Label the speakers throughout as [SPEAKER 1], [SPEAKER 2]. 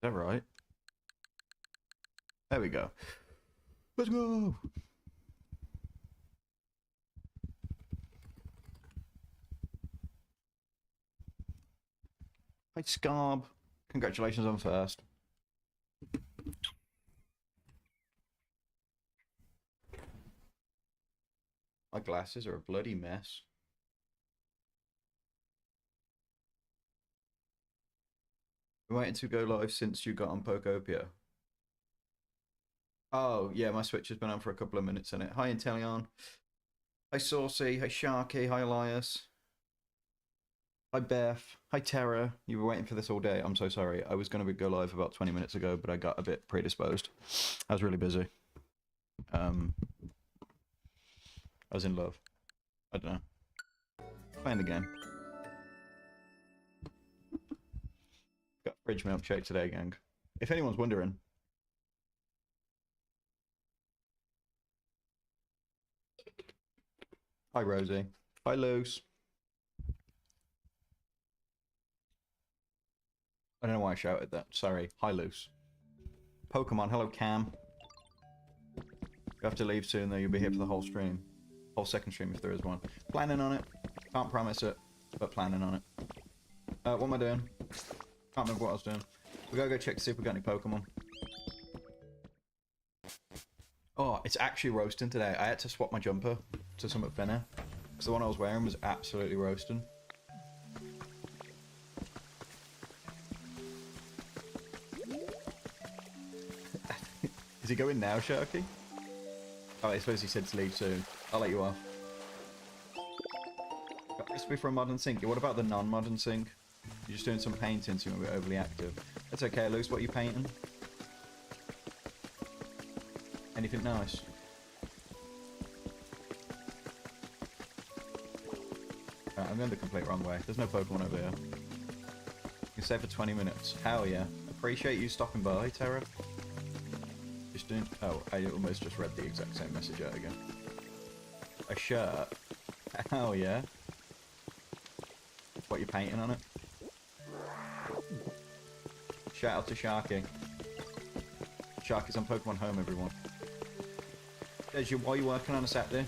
[SPEAKER 1] that right? There we go. Let's go! Hi, Scarb. Congratulations on first. My glasses are a bloody mess. Been waiting to go live since you got on Pokopia. Oh, yeah, my Switch has been on for a couple of minutes in it. Hi, Intellion. Hi, Saucy. Hi, Sharky. Hi, Elias. Hi, Beth. Hi, Terra. You were waiting for this all day. I'm so sorry. I was going to go live about 20 minutes ago, but I got a bit predisposed. I was really busy. I was in love. I don't know. Playing the game. Got fridge milkshake today, gang. If anyone's wondering. Hi, Rosie. Hi, Luce. I don't know why I shouted that. Sorry. Hi, Luce. Pokemon. Hello, Cam. You have to leave soon, though. You'll be here for the whole stream. Whole second stream, if there is one. Planning on it. Can't promise it, but planning on it. What am I doing? Can't remember what I was doing. We gotta go check to see if we got any Pokemon. Oh, it's actually roasting today. I had to swap my jumper to something thinner, because the one I was wearing was absolutely roasting. Is he going now, Sharky? Oh, I suppose he said to leave soon. I'll let you off. Got a recipe for a modern sink. Yeah, what about the non-modern sink? You're just doing some painting, so you won't be overly active. That's okay, Luce. What are you painting? Anything nice? Right, I'm going the complete wrong way. There's no Pokemon over here. You can stay for 20 minutes. Hell yeah. Appreciate you stopping by, Terra. Just doing... Oh, I almost just read the exact same message out again. A shirt? Hell yeah. What, you painting on it? Shout out to Sharky. Sharky's on Pokemon Home, everyone. Des, why are you working on a Saturday?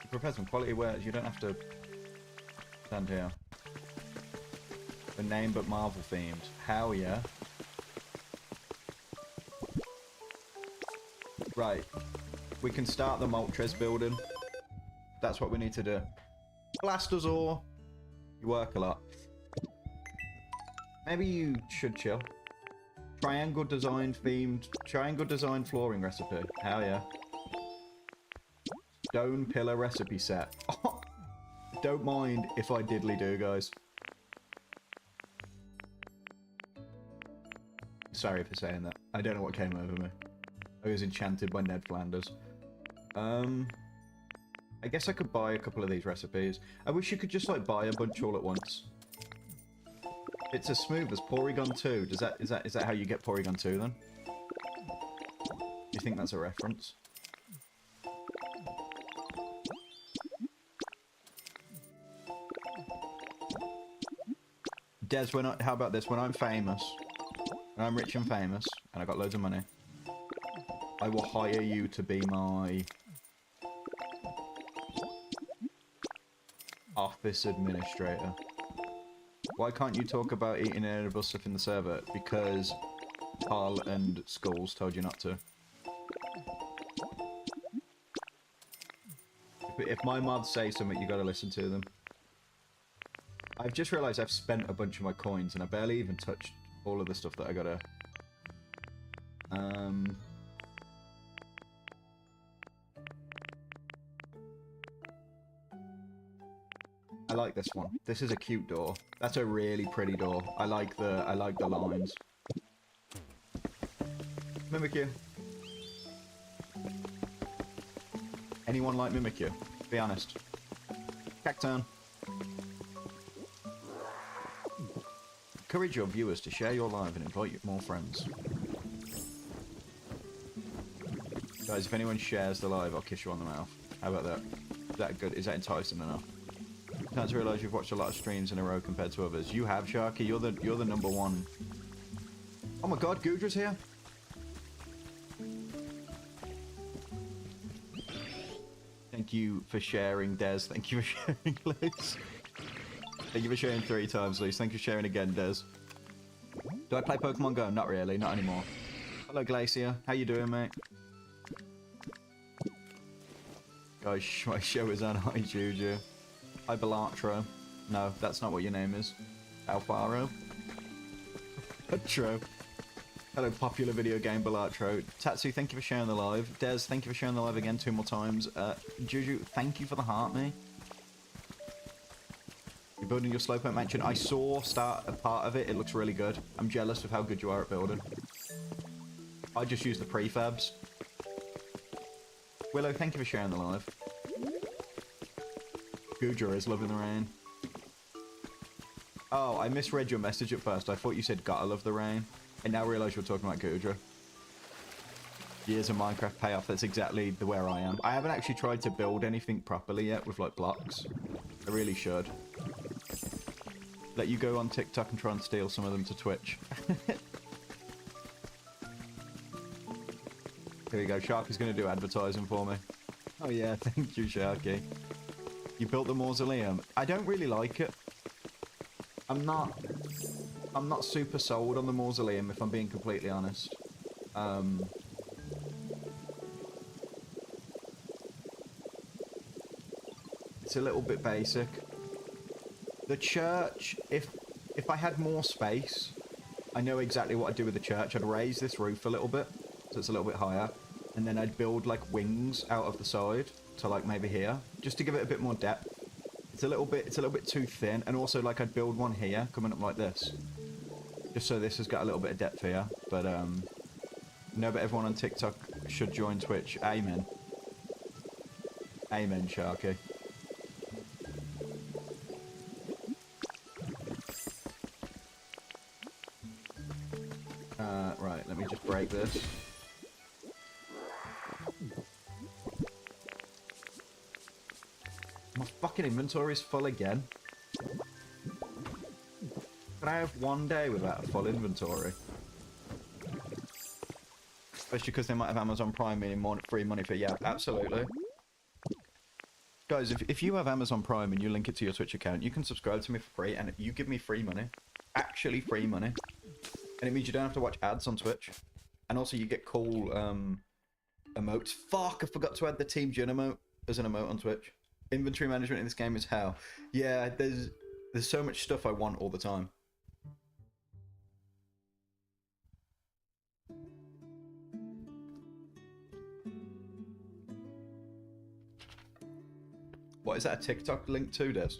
[SPEAKER 1] You prepare some quality wares, you don't have to stand here. The name but Marvel themed. Hell yeah. Right. We can start the Moltres building. That's what we need to do. Blastosaur! You work a lot. Maybe you should chill. Triangle design flooring recipe. Hell yeah. Stone pillar recipe set. Don't mind if I diddly do, guys. Sorry for saying that. I don't know what came over me. I was enchanted by Ned Flanders. I guess I could buy a couple of these recipes. I wish you could just, like, buy a bunch all at once. It's as smooth as Porygon 2. Is that how you get Porygon 2, then? Do you think that's a reference? Des, how about this? When I'm famous, when I'm rich and famous, and I got loads of money, I will hire you to be my office administrator. Why can't you talk about eating edible stuff in the server? Because Carl and Skulls told you not to. If my mods say something, you gotta listen to them. I've just realised I've spent a bunch of my coins and I barely even touched all of the stuff that I gotta... I like this one. This is a cute door. That's a really pretty door. I like the lines. Mimikyu. Anyone like Mimikyu? Be honest. Cacturn. Encourage your viewers to share your live and invite more friends. Guys, if anyone shares the live, I'll kiss you on the mouth. How about that? Is that good? Is that enticing enough? Can't realise you've watched a lot of streams in a row compared to others. You have, Sharky. You're the number one. Oh my god, Gudra's here. Thank you for sharing, Des. Thank you for sharing, Liz. Thank you for sharing 3 times, Liz. Thank you for sharing again, Des. Do I play Pokemon Go? Not really. Not anymore. Hello, Glacier. How you doing, mate? Guys, my show is on. Hi, Juju. Hi, Balatro. No, that's not what your name is. Alfaro. True. Hello, popular video game Balatro. Tatsu, thank you for sharing the live. Des, thank you for sharing the live again 2 more times. Juju, thank you for the heart, me. You're building your Slowpoke mansion. I saw a part of it. It looks really good. I'm jealous of how good you are at building. I just use the prefabs. Willow, thank you for sharing the live. Gudra is loving the rain. Oh, I misread your message at first. I thought you said gotta love the rain. I now realise you're talking about Gudra. Years of Minecraft payoff. That's exactly where I am. I haven't actually tried to build anything properly yet with, like, blocks. I really should. Let you go on TikTok and try and steal some of them to Twitch. Here we go. Sharky's going to do advertising for me. Oh, yeah. Thank you, Sharky. You built the mausoleum. I don't really like it. I'm not super sold on the mausoleum, if I'm being completely honest. It's a little bit basic. The church, if I had more space, I know exactly what I'd do with the church. I'd raise this roof a little bit, so it's a little bit higher, and then I'd build, like, wings out of the side to, like, maybe here, just to give it a bit more depth. It's a little bit too thin, and also, like, I'd build one here, coming up like this. Just so this has got a little bit of depth here. But, no, but everyone on TikTok should join Twitch. Amen. Amen, Sharky. Right, let me just break this. My fucking inventory is full again. Can I have one day without a full inventory? Especially because they might have Amazon Prime meaning more free money for... Yeah, absolutely. Guys, if you have Amazon Prime and you link it to your Twitch account, you can subscribe to me for free and you give me free money. Actually free money. And it means you don't have to watch ads on Twitch. And also you get cool emotes. Fuck, I forgot to add the Team Djinn emote as an emote on Twitch. Inventory management in this game is hell. Yeah, there's so much stuff I want all the time. What, is that a TikTok link to, Des?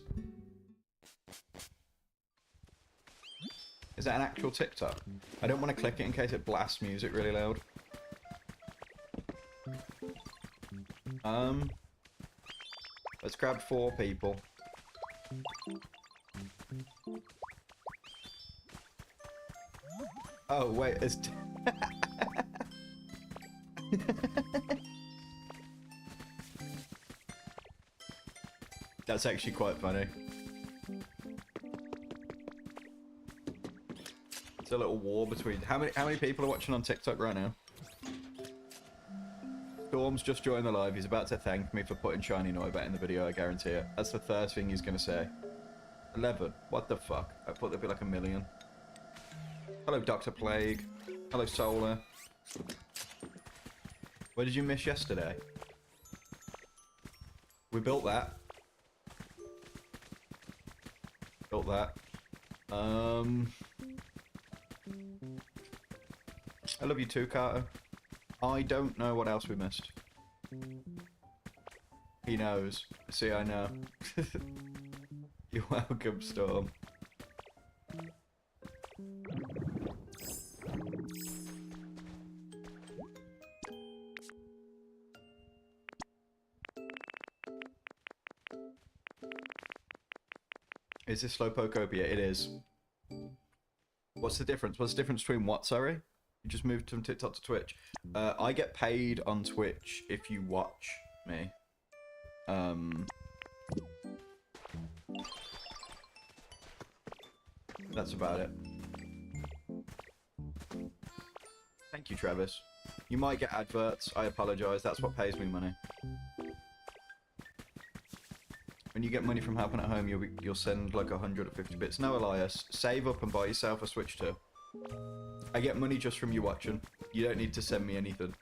[SPEAKER 1] Is that an actual TikTok? I don't want to click it in case it blasts music really loud. Let's grab 4 people. Oh, wait, it's... That's actually quite funny. It's a little war between... How many people are watching on TikTok right now? Storm's just joined the live. He's about to thank me for putting Shiny Noibat in the video, I guarantee it. That's the first thing he's going to say. 11. What the fuck? I thought there'd be like a million. Hello, Dr. Plague. Hello, Solar. Where did you miss yesterday? We built that. Built that. I love you too, Carter. I don't know what else we missed. He knows. See, I know. You're welcome, Storm. Is this Slowpokeopia? It is. What's the difference? What's the difference between what, sorry? You just moved from TikTok to Twitch. I get paid on Twitch if you watch me. That's about it. Thank you, Travis. You might get adverts. I apologize. That's what pays me money. When you get money from helping at home, you'll send like 150 bits. No, Elias. Save up and buy yourself a Switch 2. I get money just from you watching. You don't need to send me anything.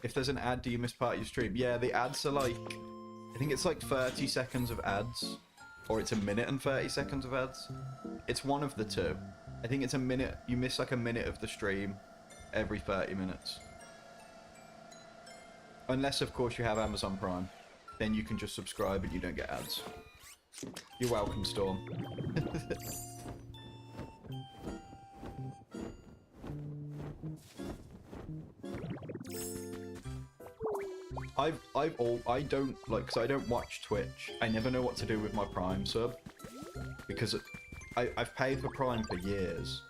[SPEAKER 1] If there's an ad, do you miss part of your stream? Yeah, the ads are like... I think it's like 30 seconds of ads. Or it's a minute and 30 seconds of ads. It's one of the two. I think it's a minute. You miss like a minute of the stream every 30 minutes. Unless, of course, you have Amazon Prime. Then you can just subscribe and you don't get ads. You're welcome, Storm. I don't, like, because I don't watch Twitch, I never know what to do with my Prime sub. Because I've paid for Prime for years.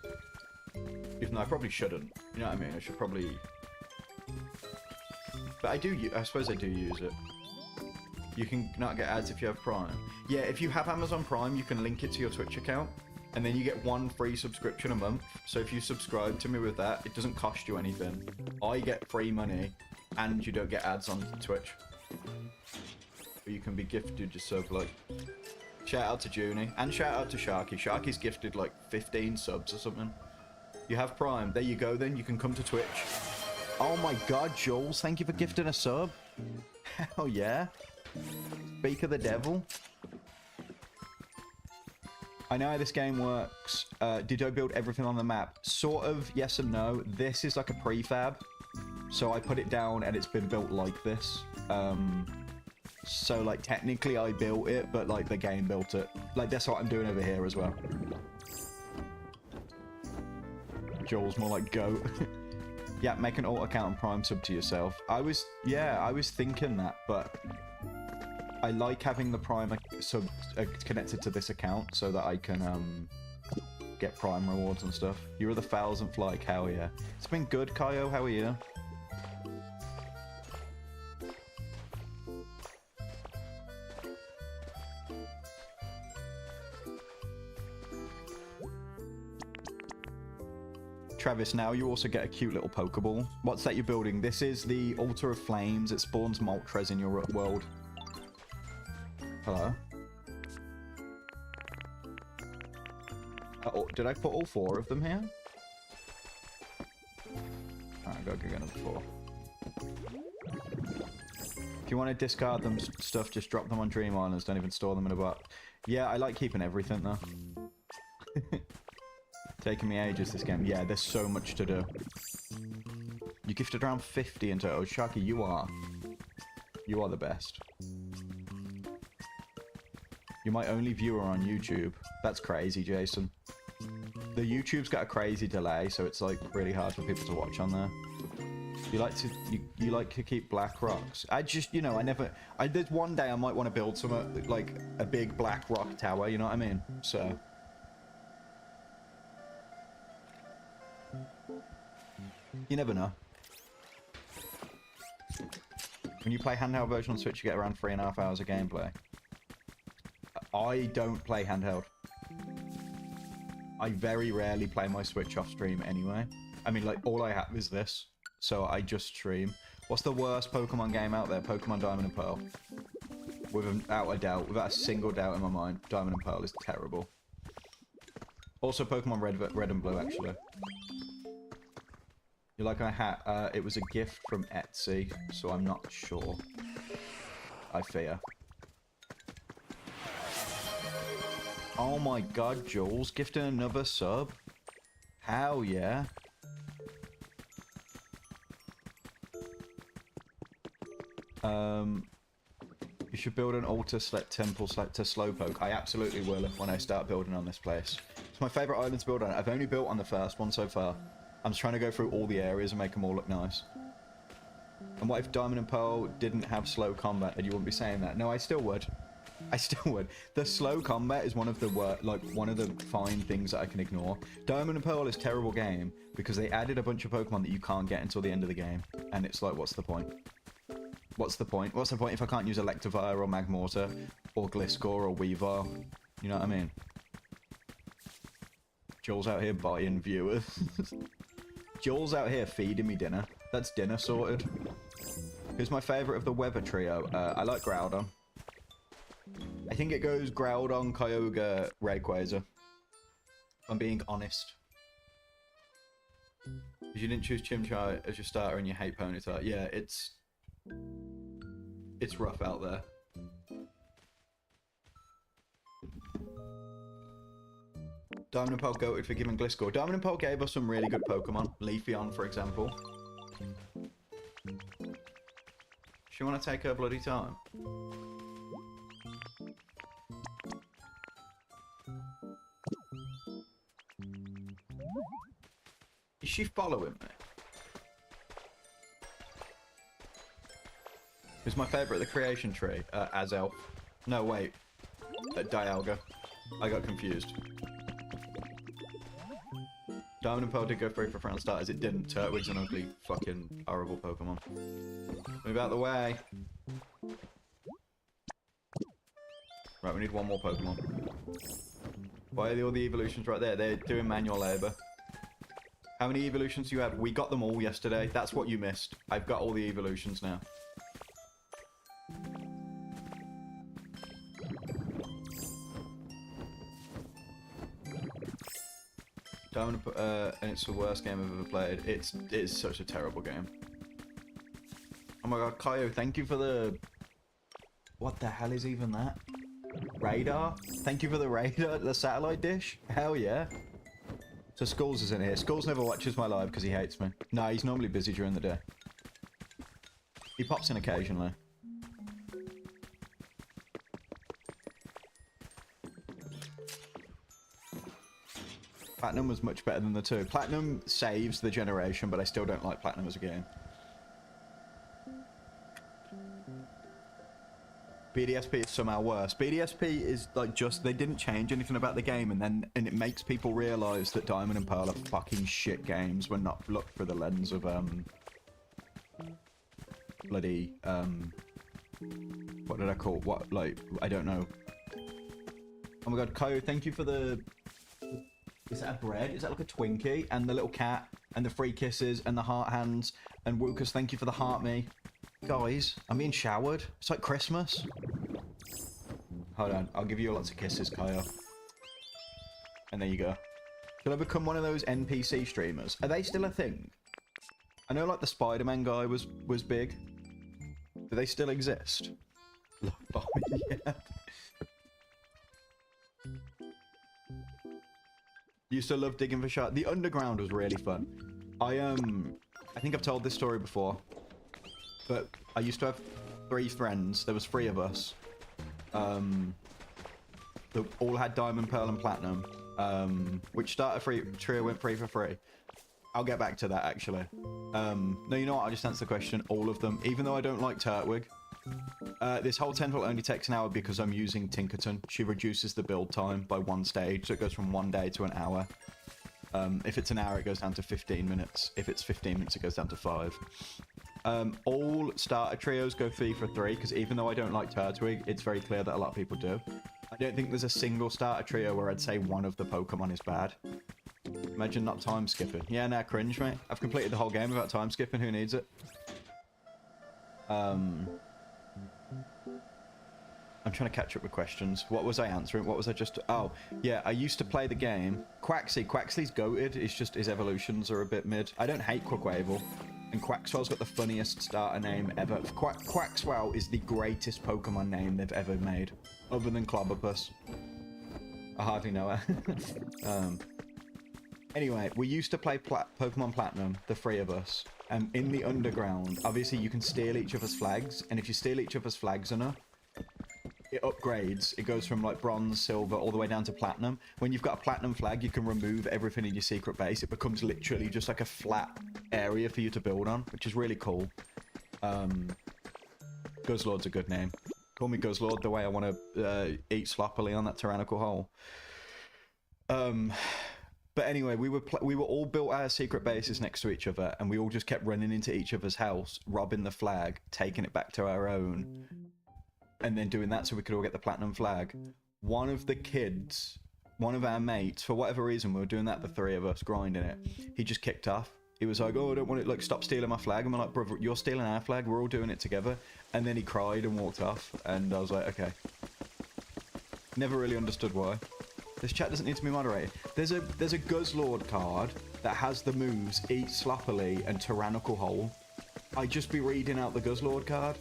[SPEAKER 1] Even though I probably shouldn't. You know what I mean? I should probably... But I suppose I do use it. You can not get ads if you have Prime. Yeah, if you have Amazon Prime, you can link it to your Twitch account. And then you get one free subscription a month. So if you subscribe to me with that, it doesn't cost you anything. I get free money. And you don't get ads on Twitch. But you can be gifted your sub, like... Shout out to Junie. And shout out to Sharky. Sharky's gifted like 15 subs or something. You have Prime. There you go then. You can come to Twitch. Oh my god, Jules. Thank you for gifting a sub. Hell yeah. Speak of the devil. I know how this game works. Did I build everything on the map? Sort of, yes and no. This is like a prefab. So I put it down and it's been built like this. So like technically I built it, but like the game built it. Like that's what I'm doing over here as well. Joel's more like goat. Yeah, make an alt account and Prime sub to yourself. I was thinking that, but I like having the Prime sub connected to this account so that I can get Prime rewards and stuff. You're the 1000th like, hell yeah. It's been good, Kaio, how are you? Travis, now you also get a cute little Pokeball. What's that you're building? This is the Altar of Flames. It spawns Moltres in your world. Hello? Did I put all 4 of them here? Alright, go get another 4. If you want to discard them stuff, just drop them on Dream Islands. Don't even store them in a box. Yeah, I like keeping everything though. Taking me ages, this game. Yeah, there's so much to do. You gifted around 50 in total. Sharky, you are the best. You're my only viewer on YouTube. That's crazy, Jason. The YouTube's got a crazy delay, so it's like really hard for people to watch on there. You like to keep black rocks. I just, you know, I did one day I might want to build some like a big black rock tower, you know what I mean? So you never know. When you play handheld version on Switch, you get around 3.5 hours of gameplay. I don't play handheld. I very rarely play my Switch off stream anyway. I mean, like, all I have is this. So I just stream. What's the worst Pokemon game out there? Pokemon Diamond and Pearl. Without a doubt, without a single doubt in my mind, Diamond and Pearl is terrible. Also Pokemon Red and Blue, actually. You like my hat? It was a gift from Etsy, so I'm not sure. I fear. Oh my god, Jules, gifting another sub? Hell yeah. You should build an altar temple to Slowpoke. I absolutely will when I start building on this place. It's my favourite island to build on. I've only built on the first one so far. I'm just trying to go through all the areas and make them all look nice. And what if Diamond and Pearl didn't have slow combat? And you wouldn't be saying that. No, I still would. I still would. The slow combat is one of the one of the fine things that I can ignore. Diamond and Pearl is a terrible game because they added a bunch of Pokemon that you can't get until the end of the game. And it's like, what's the point? what's the point? What's the point if I can't use Electivire or Magmortar or Gliscor or Weavile? You know what I mean? Joel's out here buying viewers. Joel's out here feeding me dinner. That's dinner sorted. Who's my favourite of the Weather trio? I like Groudon. I think it goes Groudon, Kyogre, Rayquaza. If I'm being honest. Because you didn't choose Chimchar as your starter and you hate Ponyta. Yeah, it's rough out there. Diamond and Pearl goated for giving Gliscor. Diamond and Pearl gave us some really good Pokemon. Leafeon, for example. She want to take her bloody time. Is she following me? Who's my favourite of the creation tree? Azelf. No, wait. Dialga. I got confused. Diamond and Pearl did go free for round starters. It didn't. Turtwig's an ugly, fucking horrible Pokemon. Move out the way. Right, we need one more Pokemon. Why are all the evolutions right there? They're doing manual labour. How many evolutions do you have? We got them all yesterday. That's what you missed. I've got all the evolutions now. Diamond, and it's the worst game I've ever played. It is such a terrible game. Oh my god, Kaio, thank you for the... What the hell is even that? Radar? Thank you for the radar, the satellite dish? Hell yeah. So Skulls is in here. Skulls never watches my live because he hates me. No, he's normally busy during the day. He pops in occasionally. Platinum was much better than the two. Platinum saves the generation, but I still don't like Platinum as a game. BDSP is somehow worse. BDSP is like just, they didn't change anything about the game, and it makes people realise that Diamond and Pearl are fucking shit games when not looked through the lens of bloody what did I call, what, like, I don't know. Oh my god, Ko, thank you for the... Is that a bread? Is that like a Twinkie? And the little cat, and the free kisses, and the heart hands, and Wukas, thank you for the heart me. Guys, I'm being showered. It's like Christmas. Hold on, I'll give you lots of kisses, Kaya. And there you go. Should I become one of those NPC streamers? Are they still a thing? I know like the Spider-Man guy was big. Do they still exist? Love Bobby, yeah. Used to love digging for sharks. The underground was really fun. I think I've told this story before, but I used to have 3 friends. There was 3 of us. That all had Diamond, Pearl, and Platinum. Which starter trio went free for free. I'll get back to that actually. No, you know what? I'll just answer the question. All of them, even though I don't like Turtwig. This whole temple only takes an hour because I'm using Tinkerton. She reduces the build time by 1 stage, so it goes from 1 day to an hour. If it's an hour, it goes down to 15 minutes. If it's 15 minutes, it goes down to 5. All starter trios go free for 3, because even though I don't like Turtwig, it's very clear that a lot of people do. I don't think there's a single starter trio where I'd say one of the Pokemon is bad. Imagine not time skipping. Yeah, nah, cringe, mate. I've completed the whole game without time skipping. Who needs it? I'm trying to catch up with questions. What was I answering? What was I just... Oh, yeah, I used to play the game. Quaxly's goated. It's just his evolutions are a bit mid. I don't hate Quaquaval. And Quaxwell's got the funniest starter name ever. Quaxwell is the greatest Pokemon name they've ever made. Other than Clobberpuss. I hardly know her. Anyway, we used to play Pokemon Platinum, the 3 of us. In the underground, obviously you can steal each other's flags. And if you steal each other's flags enough, it upgrades. It goes from like bronze, silver, all the way down to platinum. When you've got a platinum flag, you can remove everything in your secret base. It becomes literally just like a flat area for you to build on, which is really cool. Guzzlord's a good name. Call me Guzzlord the way I want to eat sloppily on that tyrannical hole. But anyway, we were all built our secret bases next to each other, and we all just kept running into each other's house, robbing the flag, taking it back to our own, and then doing that so we could all get the platinum flag. One of the kids, one of our mates, for whatever reason, we were doing that, the three of us grinding it. He just kicked off. He was like, "Oh, I don't want it. Like, stop stealing my flag." And we're like, "Brother, you're stealing our flag. We're all doing it together." And then he cried and walked off, and I was like, "Okay." Never really understood why. This chat doesn't need to be moderated. There's a Guzzlord card that has the moves Eat Sloppily and Tyrannical Hole. I'd just be reading out the Guzzlord card.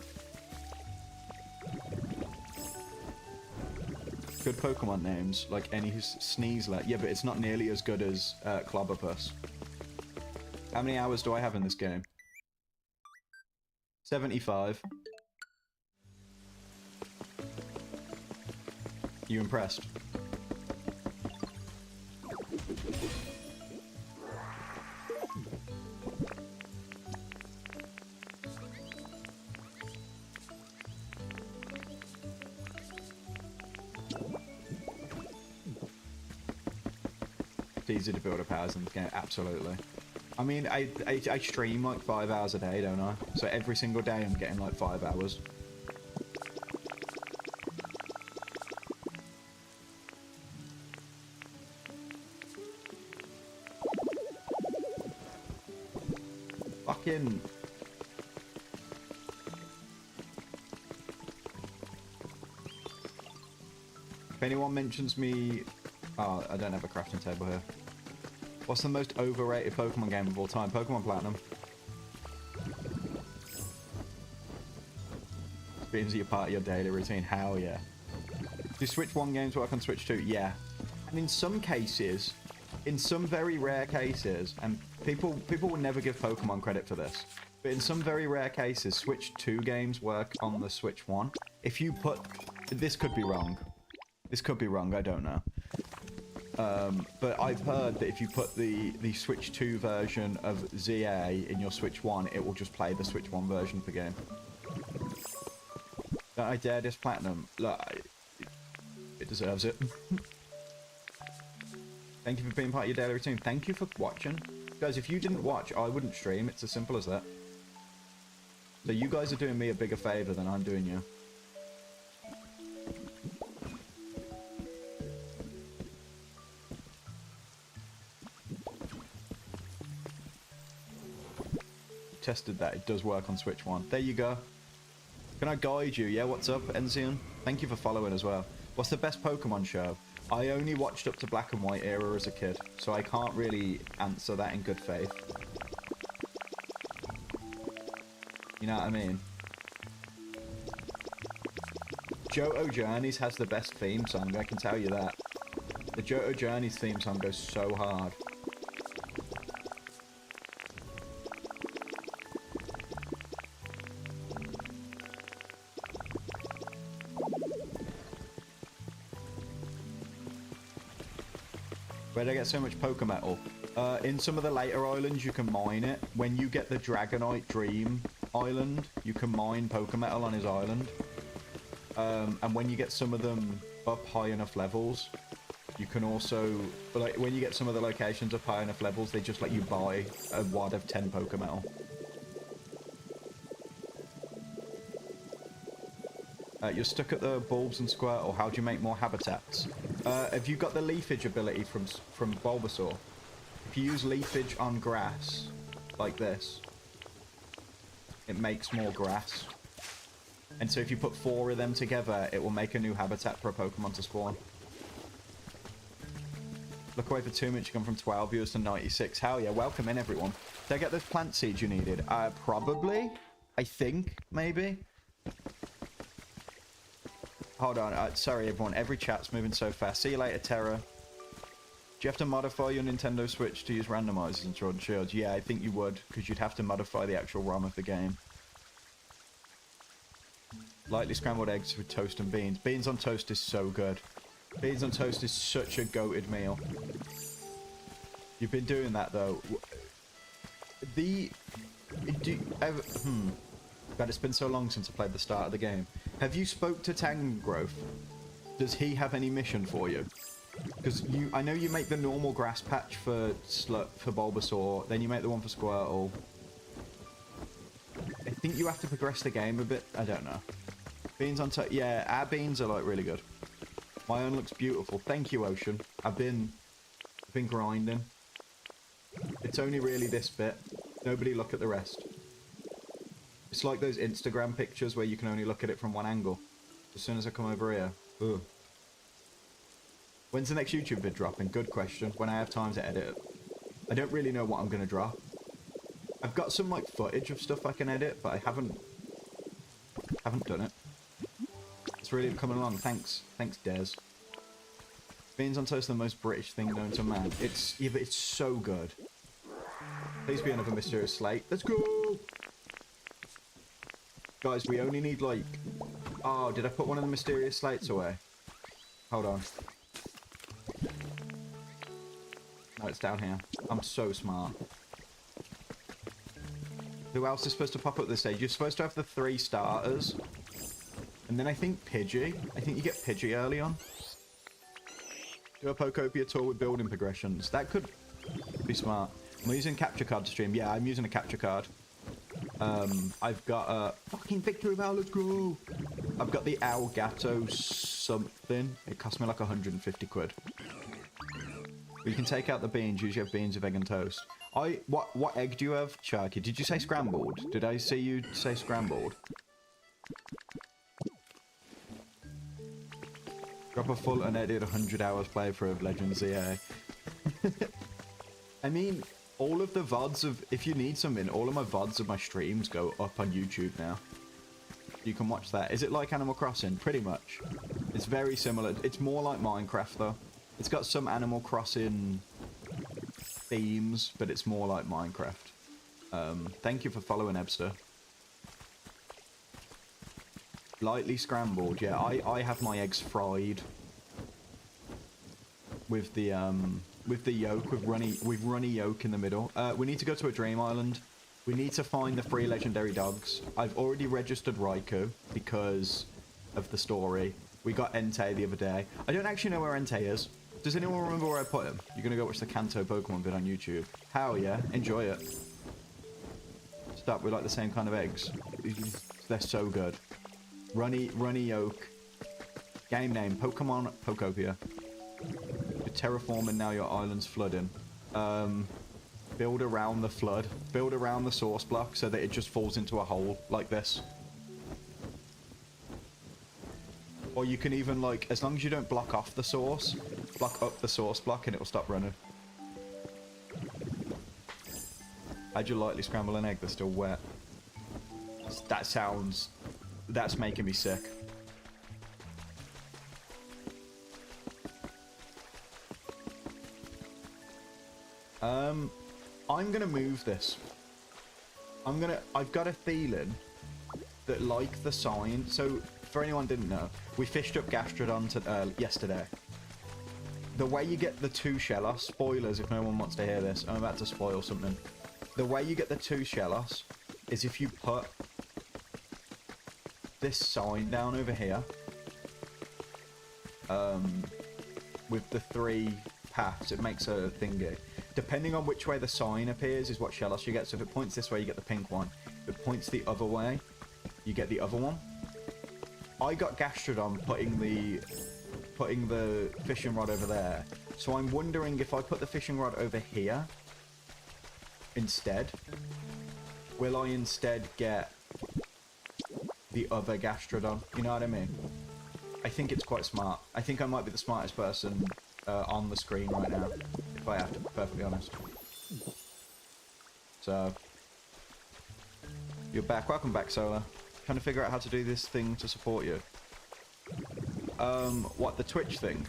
[SPEAKER 1] Good Pokemon names, like any Sneasler. Yeah, but it's not nearly as good as Clobberpuss. How many hours do I have in this game? 75. You impressed? It's easy to build up hours in this game, absolutely. I mean, I stream like 5 hours a day, don't I? So every single day I'm getting like 5 hours. Fucking... If anyone mentions me... Oh, I don't have a crafting table here. What's the most overrated Pokemon game of all time? Pokemon Platinum. Beams are part of your daily routine. Hell yeah. Do Switch 1 games work on Switch 2? Yeah. And in some cases, in some very rare cases, and people will never give Pokemon credit for this, but in some very rare cases, Switch 2 games work on the Switch 1. If you put... This could be wrong. This could be wrong, I don't know. But I've heard that if you put the Switch 2 version of ZA in your Switch 1, it will just play the Switch 1 version of the game. Don't I dare this Platinum? Look, it deserves it. Thank you for being part of your daily routine. Thank you for watching. Guys, if you didn't watch, I wouldn't stream. It's as simple as that. So you guys are doing me a bigger favor than I'm doing you. Tested that. It does work on Switch 1. There you go. Can I guide you? Yeah, what's up, Enzian? Thank you for following as well. What's the best Pokemon show? I only watched up to Black and White era as a kid, so I can't really answer that in good faith. You know what I mean? Johto Journeys has the best theme song, I can tell you that. The Johto Journeys theme song goes so hard. Where'd I get so much Pokemetal? In some of the later islands, you can mine it. When you get the Dragonite Dream Island, you can mine Pokemetal on his island. And when you get some of them up high enough levels, you can also... Like, when you get some of the locations up high enough levels, they just let you buy a wad of 10 Pokemetal. You're stuck at the bulbs and Squirtle. How do you make more habitats? Have you got the leafage ability from Bulbasaur? If you use leafage on grass, like this, it makes more grass. And so if you put 4 of them together, it will make a new habitat for a Pokemon to spawn. Look away for 2 minutes, you come from 12 viewers to 96. Hell yeah, welcome in everyone. Did I get those plant seeds you needed? Probably. I think, maybe. Hold on, sorry everyone, every chat's moving so fast. See you later, Terra. Do you have to modify your Nintendo Switch to use randomizers and Sword and Shields? Yeah, I think you would, because you'd have to modify the actual ROM of the game. Lightly scrambled eggs with toast and beans. Beans on toast is so good. Beans on toast is such a goated meal. You've been doing that, though. God, it's been so long since I played the start of the game. Have you spoke to Tangrowth? Does he have any mission for you? Because I know you make the normal grass patch for Bulbasaur, then you make the one for Squirtle. I think you have to progress the game a bit. I don't know. Beans on top. Yeah, our beans are like really good. My own looks beautiful. Thank you, Ocean. I've been grinding. It's only really this bit. Nobody look at the rest. It's like those Instagram pictures where you can only look at it from one angle. As soon as I come over here. Ugh. When's the next YouTube vid dropping? Good question. When I have time to edit it. I don't really know what I'm going to drop. I've got some like footage of stuff I can edit, but I haven't done it. It's really coming along. Thanks, Des. Beans on toast are the most British thing known to man. Yeah, but it's so good. Please be another mysterious slate. Let's go! Guys, we only need like... Oh, did I put one of the mysterious slates away? Hold on. No, it's down here. I'm so smart. Who else is supposed to pop up this stage? You're supposed to have the 3 starters. And then I think Pidgey. I think you get Pidgey early on. Do a Pokopia tour with building progressions. That could be smart. Am I using capture card to stream? Yeah, I'm using a capture card. I've got a fucking victory bell. Let's go. I've got the Elgato something. It cost me like 150 quid. But you can take out the beans. Usually have beans with egg and toast. What egg do you have, Sharky? Did you say scrambled? Did I see you say scrambled? Drop a full unedited 100 hours playthrough of Legends EA. I mean, all of the VODs of... If you need something, all of my VODs of my streams go up on YouTube now. You can watch that. Is it like Animal Crossing? Pretty much. It's very similar. It's more like Minecraft, though. It's got some Animal Crossing themes, but it's more like Minecraft. Thank you for following, Ebster. Lightly scrambled, yeah. I have my eggs fried with the yolk, with runny yolk in the middle. We need to go to a dream island. We need to find the 3 legendary dogs. I've already registered Raikou because of the story. We got Entei the other day. I don't actually know where Entei is. Does anyone remember where I put him? You're gonna go watch the Kanto Pokemon vid on YouTube. Hell yeah, enjoy it. Stop, we like the same kind of eggs. They're so good. Runny yolk. Game name, Pokemon Pokopia. You're terraforming now, your island's flooding. Build around the flood. Build around the source block so that it just falls into a hole like this. Or you can even, like, as long as you don't block off the source, block up the source block and it will stop running. How'd you lightly scramble an egg that's still wet? That sounds... That's making me sick. I'm gonna move this. I've got a feeling that, like the sign... So, for anyone who didn't know, we fished up Gastrodon yesterday. The way you get the 2 Shellos... Spoilers if no one wants to hear this. I'm about to spoil something. The way you get the 2 Shellos is if you put this sign down over here with the 3 paths. It makes a thingy. Depending on which way the sign appears is what Shellos you get. So if it points this way, you get the pink one. If it points the other way, you get the other one. I got Gastrodon putting the fishing rod over there. So I'm wondering if I put the fishing rod over here instead, will I instead get the other Gastrodon? You know what I mean? I think it's quite smart. I think I might be the smartest person on the screen right now, if I have to be perfectly honest. So, you're back. Welcome back, Solar. Trying to figure out how to do this thing to support you. What, the Twitch thing?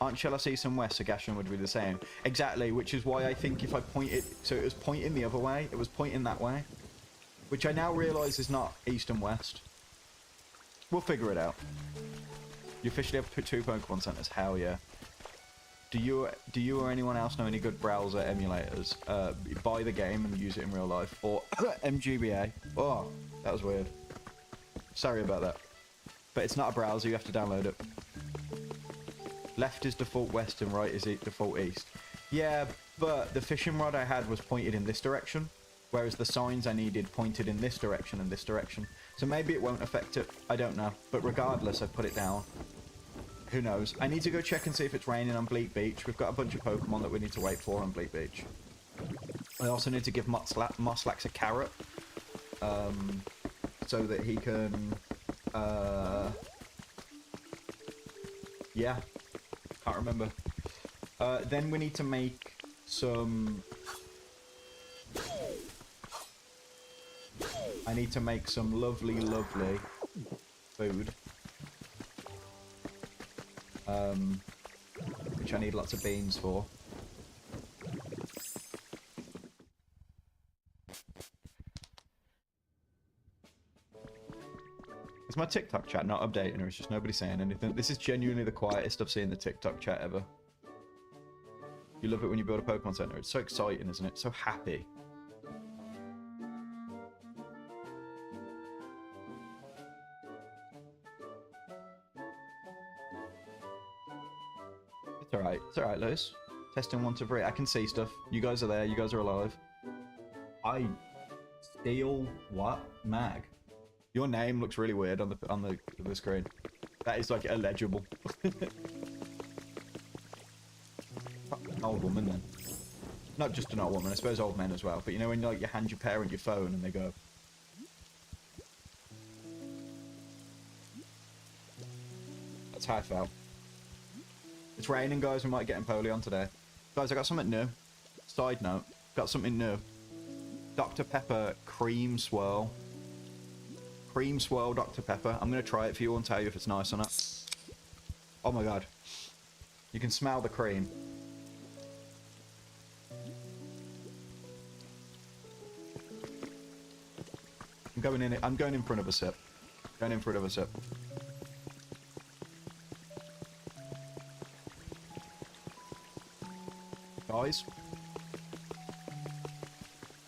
[SPEAKER 1] Aren't Shellos East and West, so Gastrodon would be the same. Exactly, which is why I think if I point it... So it was pointing the other way, it was pointing that way. Which I now realise is not East and West. We'll figure it out. You officially have 2 Pokemon Centers, hell yeah. Do you or anyone else know any good browser emulators? Buy the game and use it in real life. Or MGBA. Oh, that was weird. Sorry about that. But it's not a browser, you have to download it. Left is default west and right is default east. Yeah, but the fishing rod I had was pointed in this direction, whereas the signs I needed pointed in this direction and this direction. So maybe it won't affect it. I don't know. But regardless, I've put it down. Who knows? I need to go check and see if it's raining on Bleak Beach. We've got a bunch of Pokemon that we need to wait for on Bleak Beach. I also need to give Moslax a carrot. So that he can... yeah. Can't remember. Then we need to make some... I need to make some lovely, lovely food. Which I need lots of beans for. Is my TikTok chat not updating, or is just nobody saying anything? This is genuinely the quietest I've seen the TikTok chat ever. You love it when you build a Pokemon Center. It's so exciting, isn't it? So happy. It's alright. It's alright, Lewis. Testing 1 to 3. I can see stuff. You guys are there. You guys are alive. I steal what? Mag. Your name looks really weird on the screen. That is like illegible. Old woman then. Not just an old woman, I suppose old men as well. But you know when like you hand your parent your phone and they go. That's how I felt. It's raining, guys. We might get Empoleon today. Guys, I got something new. Side note, got something new. Dr. Pepper cream swirl. Cream swirl Dr. Pepper. I'm going to try it for you and tell you if it's nice or not. Oh my god. You can smell the cream. I'm going in for another sip. Going in for another sip. Guys.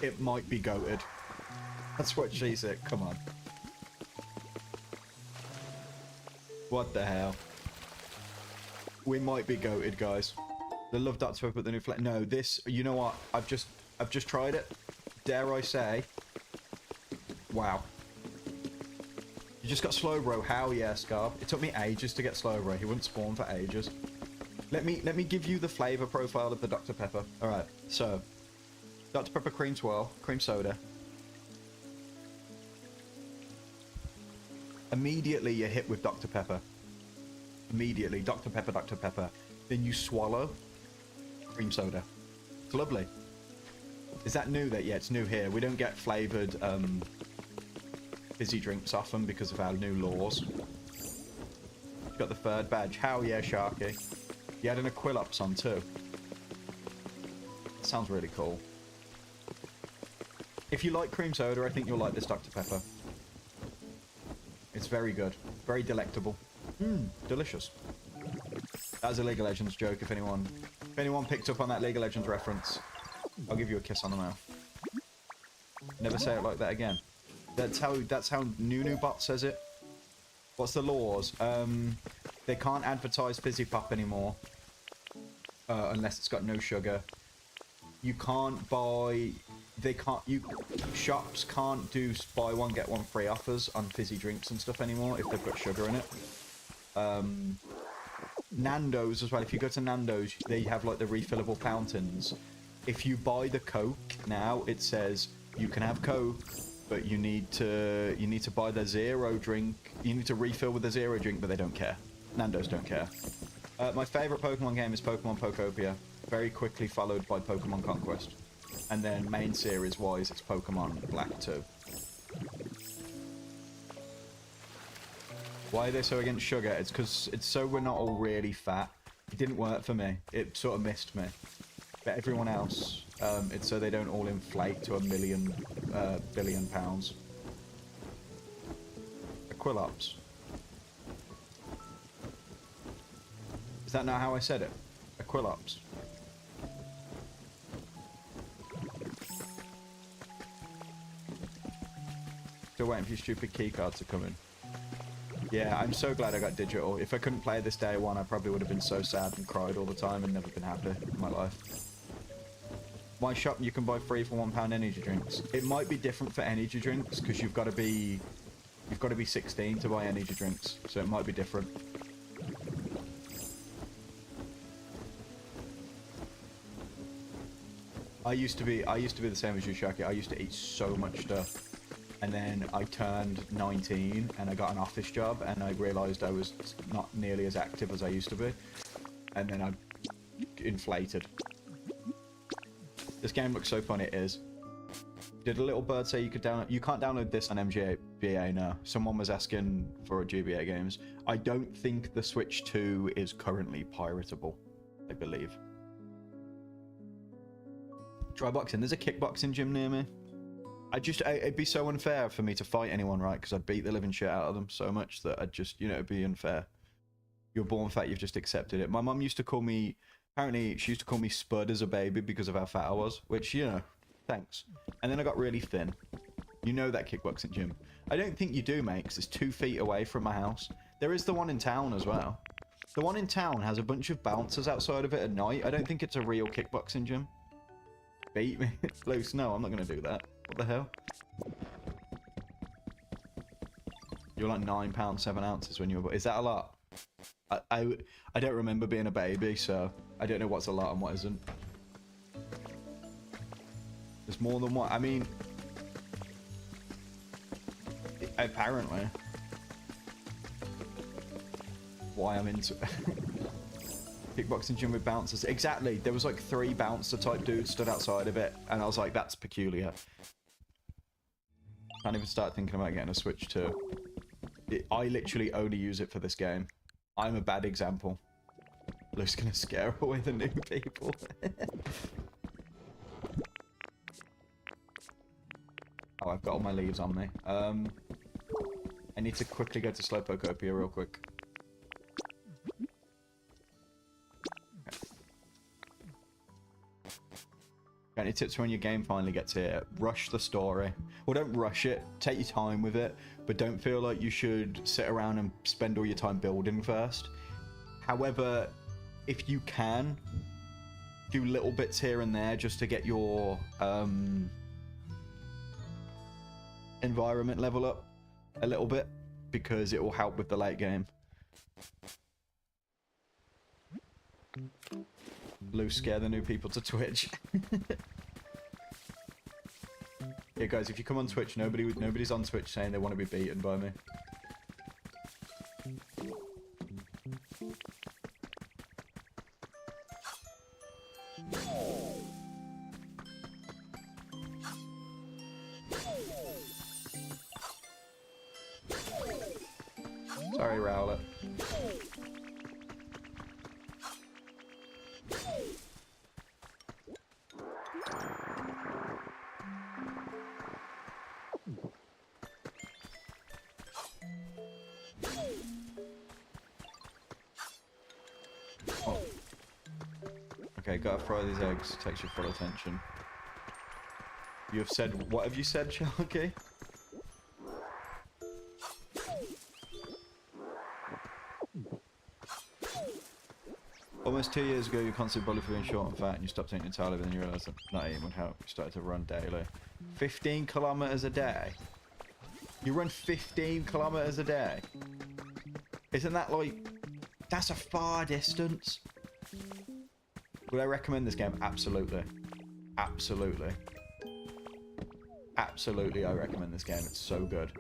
[SPEAKER 1] It might be goated. That's what she said. Come on. What the hell? We might be goated, guys. The love Dr. Pepper, the new flavor. No, this. You know what? I've just tried it. Dare I say? Wow. You just got Slowbro. Hell yeah, Scarf. It took me ages to get Slowbro. He wouldn't spawn for ages. Let me give you the flavor profile of the Dr. Pepper. All right. So, Dr. Pepper cream swirl, cream soda. Immediately you're hit with Dr. Pepper. Immediately, Dr. Pepper, Dr. Pepper. Then you swallow cream soda. It's lovely. Is that new? That yeah, it's new here. We don't get flavored fizzy drinks often because of our new laws. Got the third badge. Hell yeah, Sharky. You had an Aquilops on too. That sounds really cool. If you like cream soda, I think you'll like this Dr. Pepper. It's very good. Very delectable. Mmm, delicious. That was a League of Legends joke, if anyone picked up on that League of Legends reference. I'll give you a kiss on the mouth. Never say it like that again. That's how Nunubot says it. What's the laws? They can't advertise Fizzy Pop anymore. Unless it's got no sugar. You can't buy... Shops can't do buy one get one free offers on fizzy drinks and stuff anymore if they've got sugar in it. Nando's as well. If you go to Nando's, they have like the refillable fountains. If you buy the Coke now, it says you can have Coke, but you need to buy the zero drink. You need to refill with the zero drink, but they don't care. Nando's don't care. My favorite Pokemon game is Pokemon Pokopia, very quickly followed by Pokemon Conquest. And then main series wise, it's Pokemon Black 2. Why are they so against sugar? It's because it's so we're not all really fat. It didn't work for me. It sort of missed me. But everyone else, it's so they don't all inflate to a billion pounds. Aquilops. Is that not how I said it? Aquilops. Still waiting for your stupid keycard to come in. Yeah, I'm so glad I got digital. If I couldn't play this day one, I probably would have been so sad and cried all the time and never been happy in my life. My shop, you can buy free for £1 energy drinks. It might be different for energy drinks because you've got to be 16 to buy energy drinks, so it might be different. I used to be the same as you, Shaki. I used to eat so much stuff. And then I turned 19 and I got an office job and I realized I was not nearly as active as I used to be. And then I inflated. This game looks so fun, it is. Did a little bird say you could download? You can't download this on MGBA now. Someone was asking for GBA games. I don't think the Switch 2 is currently piratable, I believe. Try boxing. There's a kickboxing gym near me. It'd be so unfair for me to fight anyone, right? Because I'd beat the living shit out of them so much that I'd just, you know, it'd be unfair. You're born fat, you've just accepted it. My mum used to call me, apparently she used to call me Spud as a baby because of how fat I was, which, you know, thanks. And then I got really thin. You know that kickboxing gym. I don't think you do, mate, because it's 2 feet away from my house. There is the one in town as well. The one in town has a bunch of bouncers outside of it at night. I don't think it's a real kickboxing gym. Beat me. Loose. No, I'm not going to do that. What the hell? You're like £9, 7 ounces when you were... Is that a lot? I don't remember being a baby, so I don't know what's a lot and what isn't. There's more than one. I mean... Apparently. Why I'm into... Kickboxing gym with bouncers. Exactly. There was like 3 bouncer type dudes stood outside of it, and I was like, that's peculiar. Can't even start thinking about getting a Switch 2. I literally only use it for this game. I'm a bad example. Luke's gonna scare away the new people. Oh, I've got all my leaves on me. I need to quickly go to Slowpokopia real quick. Any tips for when your game finally gets here? Rush the story. Well, don't rush it. Take your time with it. But don't feel like you should sit around and spend all your time building first. However, if you can, do little bits here and there just to get your environment level up a little bit, because it will help with the late game. Loose, scare the new people to Twitch. Yeah, guys, if you come on Twitch, nobody's on Twitch saying they want to be beaten by me. Sorry, Rowlet. Okay, gotta fry these eggs. Takes your full attention. You have said... What have you said, Sharky? Almost 2 years ago, you were constantly bullied for being short and fat, and you stopped eating entirely, but then you realised that not eating would help. You started to run daily. 15 kilometers a day? You run 15 kilometers a day? Isn't that like... That's a far distance. Would I recommend this game? Absolutely. Absolutely. Absolutely, I recommend this game. It's so good.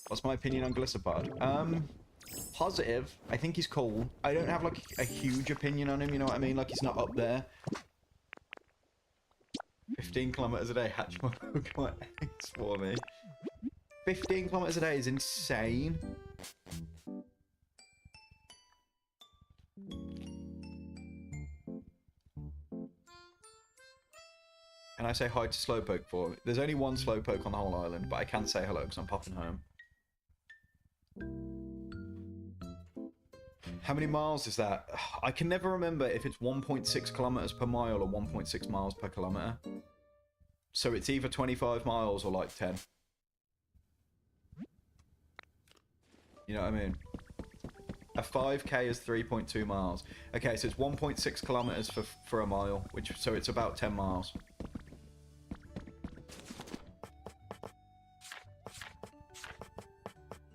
[SPEAKER 1] What's my opinion on Glisopod? Positive. I think he's cool. I don't have like a huge opinion on him, you know what I mean? Like, he's not up there. 15 kilometers a day, hatch my Pokemon eggs for me. 15 kilometers a day is insane. Can I say hi to Slowpoke for me? There's only one Slowpoke on the whole island, but I can say hello because I'm popping home. How many miles is that? I can never remember if it's 1.6 kilometers per mile or 1.6 miles per kilometer. So it's either 25 miles or like 10. You know what I mean? A 5k is 3.2 miles. Okay, so it's 1.6 kilometers for a mile, so it's about 10 miles.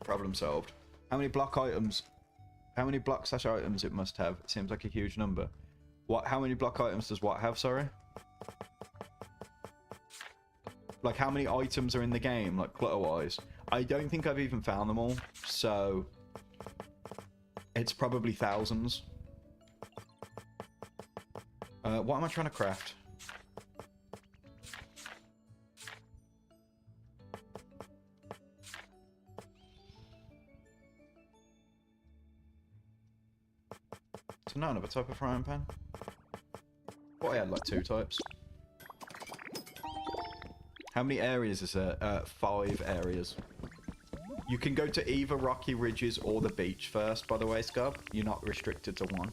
[SPEAKER 1] Problem solved. How many block items? How many block slash items it must have? It seems like a huge number. What? How many block items does what have? Sorry. Like how many items are in the game, like clutter-wise? I don't think I've even found them all, so it's probably thousands. What am I trying to craft? So no, another type of frying pan. What, I had like 2 types. How many areas is there? 5 areas. You can go to either Rocky Ridges or the beach first, by the way, Scub. You're not restricted to one.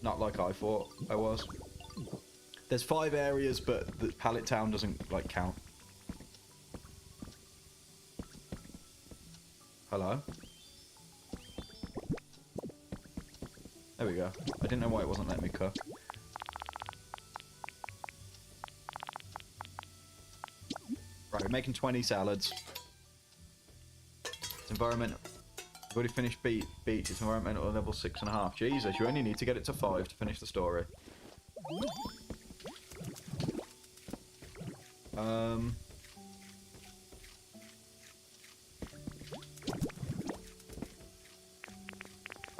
[SPEAKER 1] Not like I thought I was. There's 5 areas, but the Pallet Town doesn't, like, count. Hello? There we go. I didn't know why it wasn't letting me cook. Right, we're making 20 salads. It's environmental. We've already finished beach. It's environmental level 6.5. Jesus, you only need to get it to 5 to finish the story.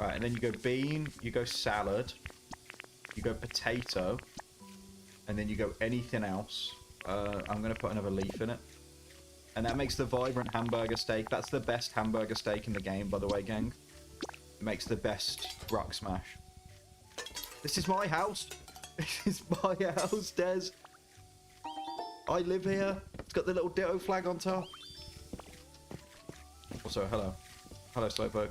[SPEAKER 1] Right, and then you go bean, you go salad, you go potato, and then you go anything else. I'm going to put another leaf in it. And that makes the vibrant hamburger steak. That's the best hamburger steak in the game, by the way, gang. It makes the best rock smash. This is my house. This is my house, Des. I live here. It's got the little ditto flag on top. Also, hello. Hello, Slowpoke.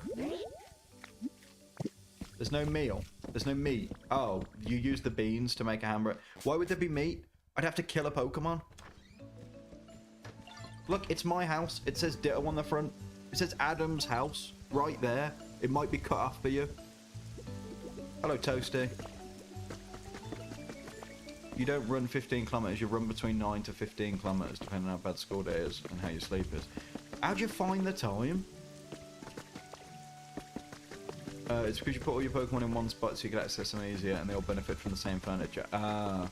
[SPEAKER 1] There's no meal. There's no meat. Oh, you use the beans to make a hamburger. Why would there be meat? I'd have to kill a Pokemon. Look, it's my house. It says Ditto on the front. It says Adam's house right there. It might be cut off for you. Hello, Toasty. You don't run 15 kilometers. You run between 9 to 15 kilometers, depending on how bad school day is and how your sleep is. How'd you find the time? It's because you put all your Pokemon in one spot so you can access them easier and they all benefit from the same furniture. Ah.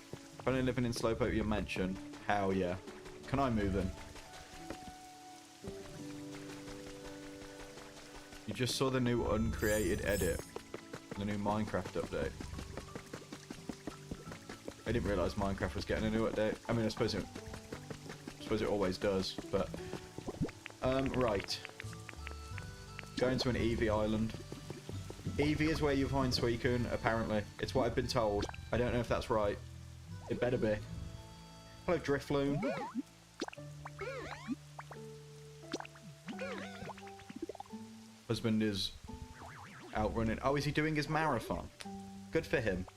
[SPEAKER 1] Only living in Slowpoke, you mentioned. Hell yeah. Can I move in? You just saw the new uncreated edit. The new Minecraft update. I didn't realise Minecraft was getting a new update. I mean, I suppose it always does, but... right. Going to an Eevee island. Eevee is where you find Suicune, apparently. It's what I've been told. I don't know if that's right. It better be. Hello, Drifloon. Husband is out running. Oh, is he doing his marathon? Good for him.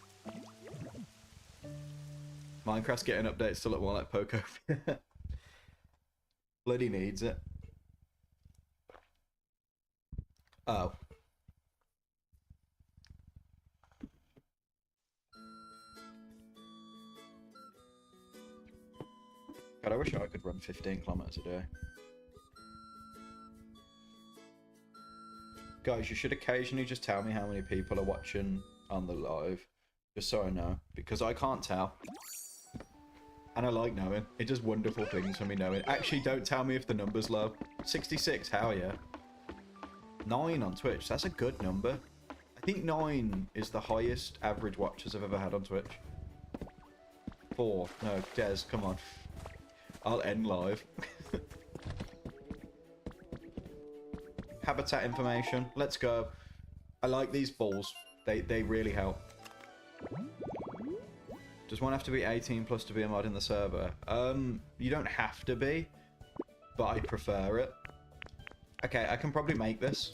[SPEAKER 1] Minecraft's getting updates to look more like Poco. Bloody needs it. Oh. God, I wish I could run 15 kilometers a day. Guys, you should occasionally just tell me how many people are watching on the live. Just so I know. Because I can't tell. And I like knowing. It does wonderful things for me knowing. Actually, don't tell me if the number's low. 66, hell yeah. 9 on Twitch, that's a good number. I think 9 is the highest average watchers I've ever had on Twitch. 4. No, Des, come on. I'll end live. Habitat information. Let's go. I like these balls. They really help. Does one have to be 18 plus to be a mod in the server? You don't have to be, but I prefer it. Okay, I can probably make this.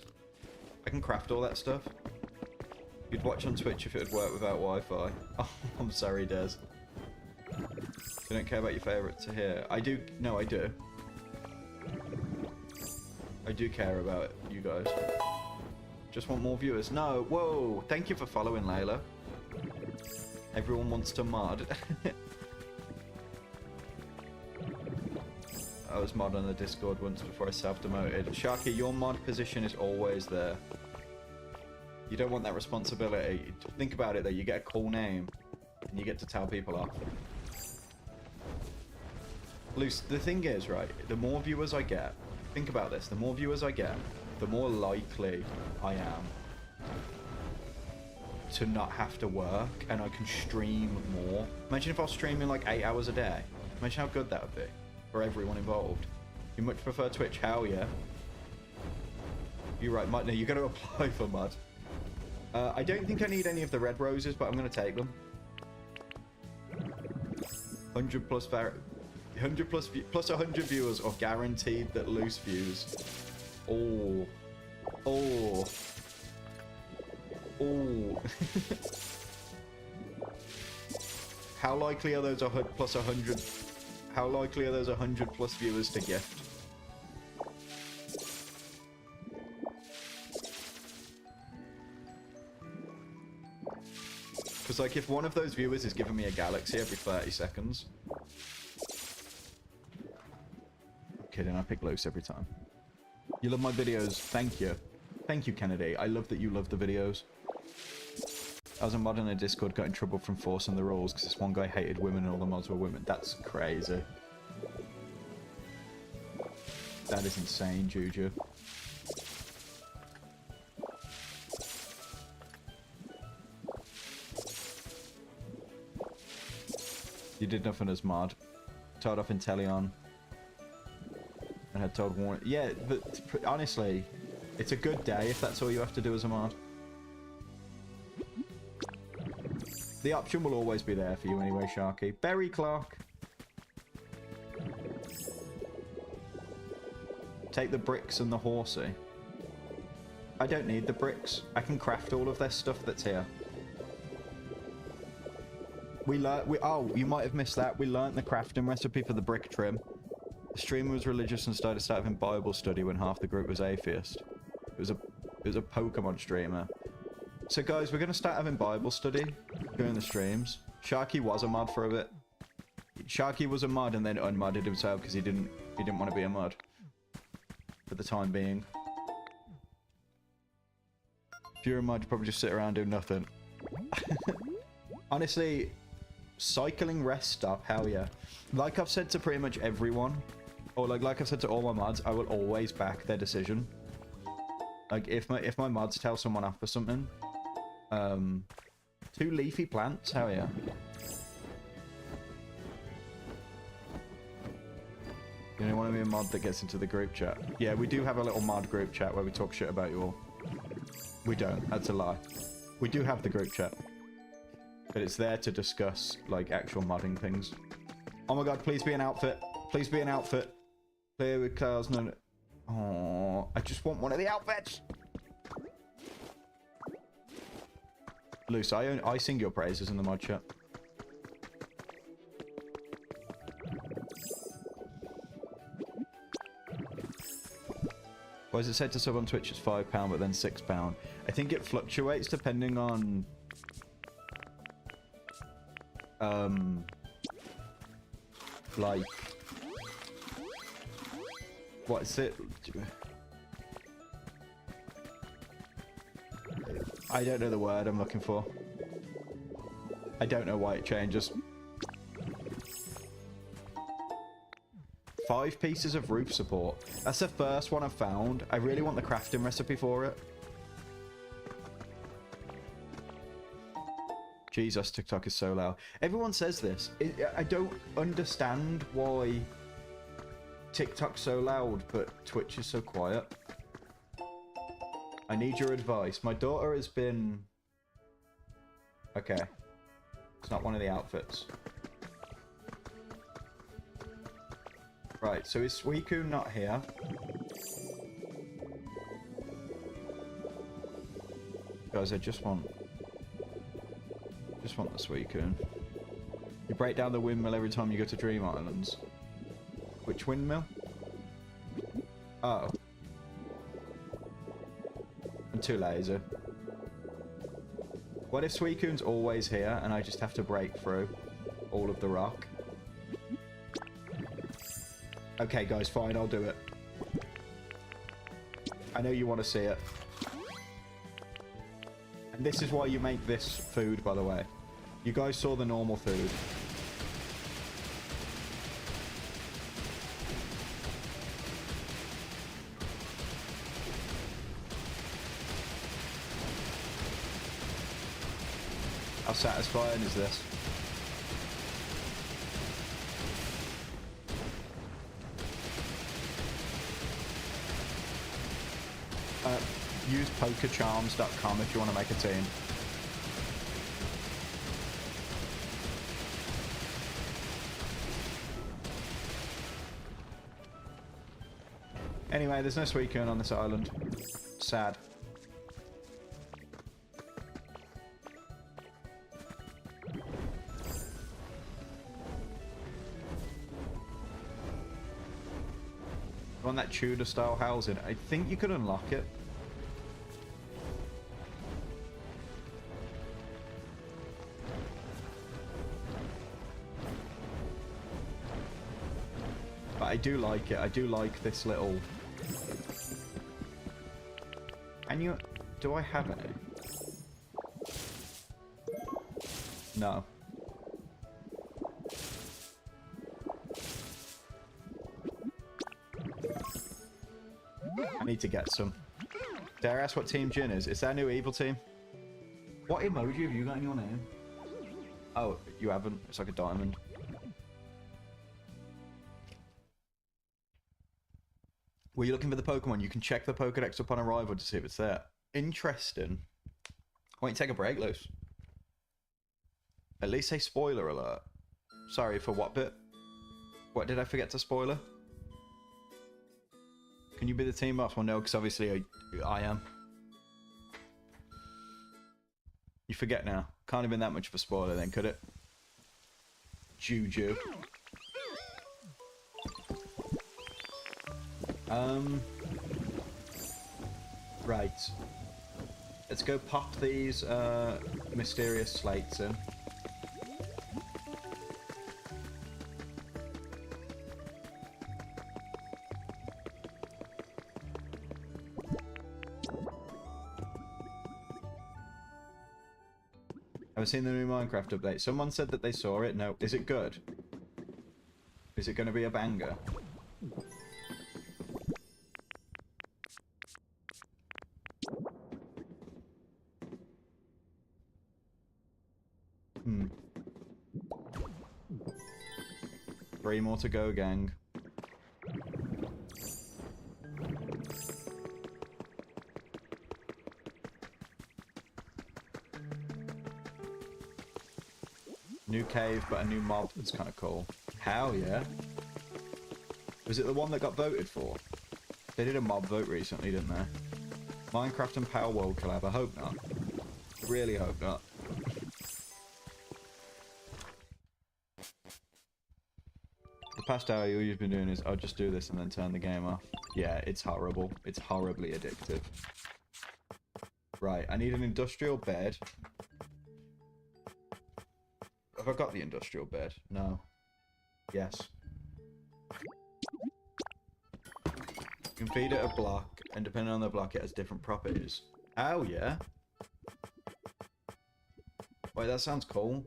[SPEAKER 1] I can craft all that stuff. You'd watch on Twitch if it would work without Wi-Fi. Oh, I'm sorry, Des. You don't care about your favourite to hear. I do. No, I do. I do care about you guys. Just want more viewers. No, whoa. Thank you for following, Layla. Everyone wants to mod. I was mod on the Discord once before I self-demoted. Sharky, your mod position is always there. You don't want that responsibility. Think about it though, you get a cool name and you get to tell people off. Luce, the thing is, right, the more viewers I get, think about this, the more viewers I get, the more likely I am to not have to work and I can stream more. Imagine if I was streaming like 8 hours a day. Imagine how good that would be for everyone involved. You much prefer Twitch? Hell yeah. You're right, no, you got to apply for mod. I don't think I need any of the red roses, but I'm going to take them. 100 plus 100 plus 100 viewers or guaranteed that loose views. Oh. Oh. Oh. How likely are those plus 100? How likely are those 100 plus viewers to gift? Because like if one of those viewers is giving me a galaxy every 30 seconds. I'm kidding, I pick loose every time. You love my videos, thank you. Thank you, Kennedy. I love that you love the videos. I was a mod in a Discord, got in trouble from forcing the rules because this one guy hated women and all the mods were women. That's crazy. That is insane, Juju. You did nothing as mod. Told off Inteleon. And had told Warren. Yeah, but honestly, it's a good day if that's all you have to do as a mod. The option will always be there for you anyway, Sharky. Berry Clark. Take the bricks and the horsey. I don't need the bricks. I can craft all of their stuff that's here. Oh, you might have missed that. We learnt the crafting recipe for the brick trim. The streamer was religious and started having Bible study when half the group was atheist. It was a Pokemon streamer. So guys, we're gonna start having Bible study during the streams. Sharky was a mod for a bit. Sharky was a mod and then unmodded himself because he didn't want to be a mod for the time being. If you're a mod, you probably just sit around doing nothing. Honestly, cycling rest stop, hell yeah. Like I've said to pretty much everyone, or like I've said to all my mods, I will always back their decision. Like if my mods tell someone off for something, 2 leafy plants, hell yeah. You know, want to be a mod that gets into the group chat? Yeah, we do have a little mod group chat where we talk shit about you all. We don't, that's a lie. We do have the group chat. But it's there to discuss, like, actual modding things. Oh my god, please be an outfit. Please be an outfit. Play with cars, no. Oh, I just want one of the outfits. Luce, I sing your praises in the mod chat. Why is it said to sub on Twitch it's £5, but then £6? I think it fluctuates depending on... like... what is it? I don't know the word I'm looking for. I don't know why it changes. 5 pieces of roof support. That's the first one I've found. I really want the crafting recipe for it. Jesus, TikTok is so loud. Everyone says this. I don't understand why TikTok's so loud, but Twitch is so quiet. I need your advice. My daughter has been... Okay. It's not one of the outfits. Right, so is Suicune not here? Guys, I just want the Suicune. You break down the windmill every time you go to Dream Islands. Which windmill? Oh. too lazy. What if Suicune's always here and I just have to break through all of the rock? Okay, guys, fine, I'll do it. I know you want to see it. And this is why you make this food, by the way. You guys saw the normal food. How satisfying is this? Use pokercharms.com if you want to make a team. Anyway, there's no Suicune on this island. Sad. On that Tudor style housing, I think you could unlock it. But I do like it. I do like this little... And you... Do I have any? No. I need to get some. Dare I ask what Team Djinn is? Is that a new evil team? What emoji have you got in your name? Oh, you haven't. It's like a diamond. Were you looking for the Pokemon? You can check the Pokedex upon arrival to see if it's there. Interesting. Why don't you take a break, Luce? At least say spoiler alert. Sorry, for what bit? What did I forget to spoiler? Can you be the team boss? Well, no, because obviously I am. You forget now. Can't have been that much of a spoiler then, could it? Juju. Right. Let's go pop these mysterious slates in. I've seen the new Minecraft update. Someone said that they saw it. No. Is it good? Is it going to be a banger? Hmm. 3 more to go, gang. New cave, but a new mob. That's kind of cool. Hell yeah. Was it the one that got voted for? They did a mob vote recently, didn't they? Minecraft and Power World collab. I hope not. Really hope not. The past hour, all you've been doing is, I'll just do this and then turn the game off. Yeah, it's horrible. It's horribly addictive. Right, I need an industrial bed. Have I got the industrial bed? No. Yes. You can feed it a block, and depending on the block, it has different properties. Oh, yeah. Wait, that sounds cool.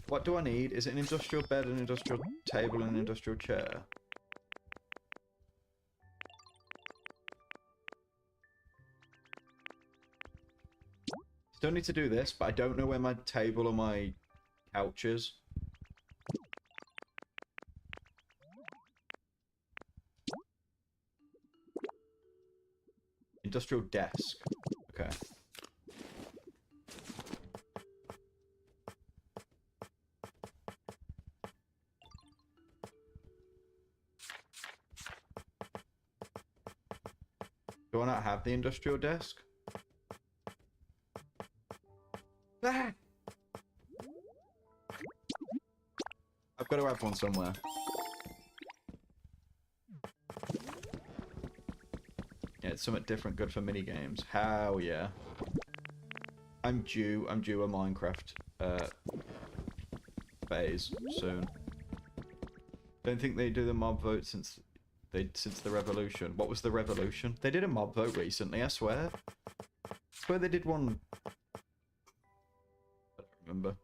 [SPEAKER 1] What do I need? Is it an industrial bed, an industrial table, and an industrial chair? Still need to do this, but I don't know where my table or my couch is. Industrial desk. Okay. Do I not have the industrial desk? Ah! I've got to have one somewhere. Yeah, it's something different good for mini games. Hell yeah. I'm due a Minecraft phase soon. Don't think they do the mob vote since the revolution. What was the revolution? They did a mob vote recently, I swear. I swear they did one. I don't remember.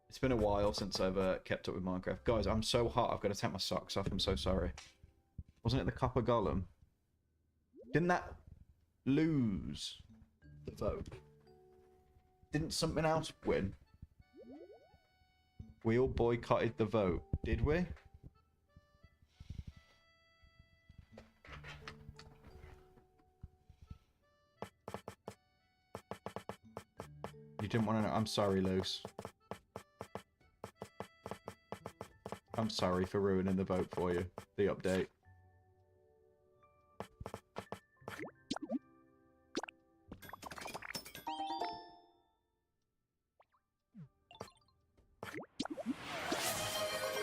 [SPEAKER 1] It's been a while since I've kept up with Minecraft. Guys, I'm so hot, I've got to take my socks off. I'm so sorry. Wasn't it the copper golem? Didn't that lose the vote? Didn't something else win? We all boycotted the vote, did we? You didn't want to know. I'm sorry, Luce. I'm sorry for ruining the vote for you. The update.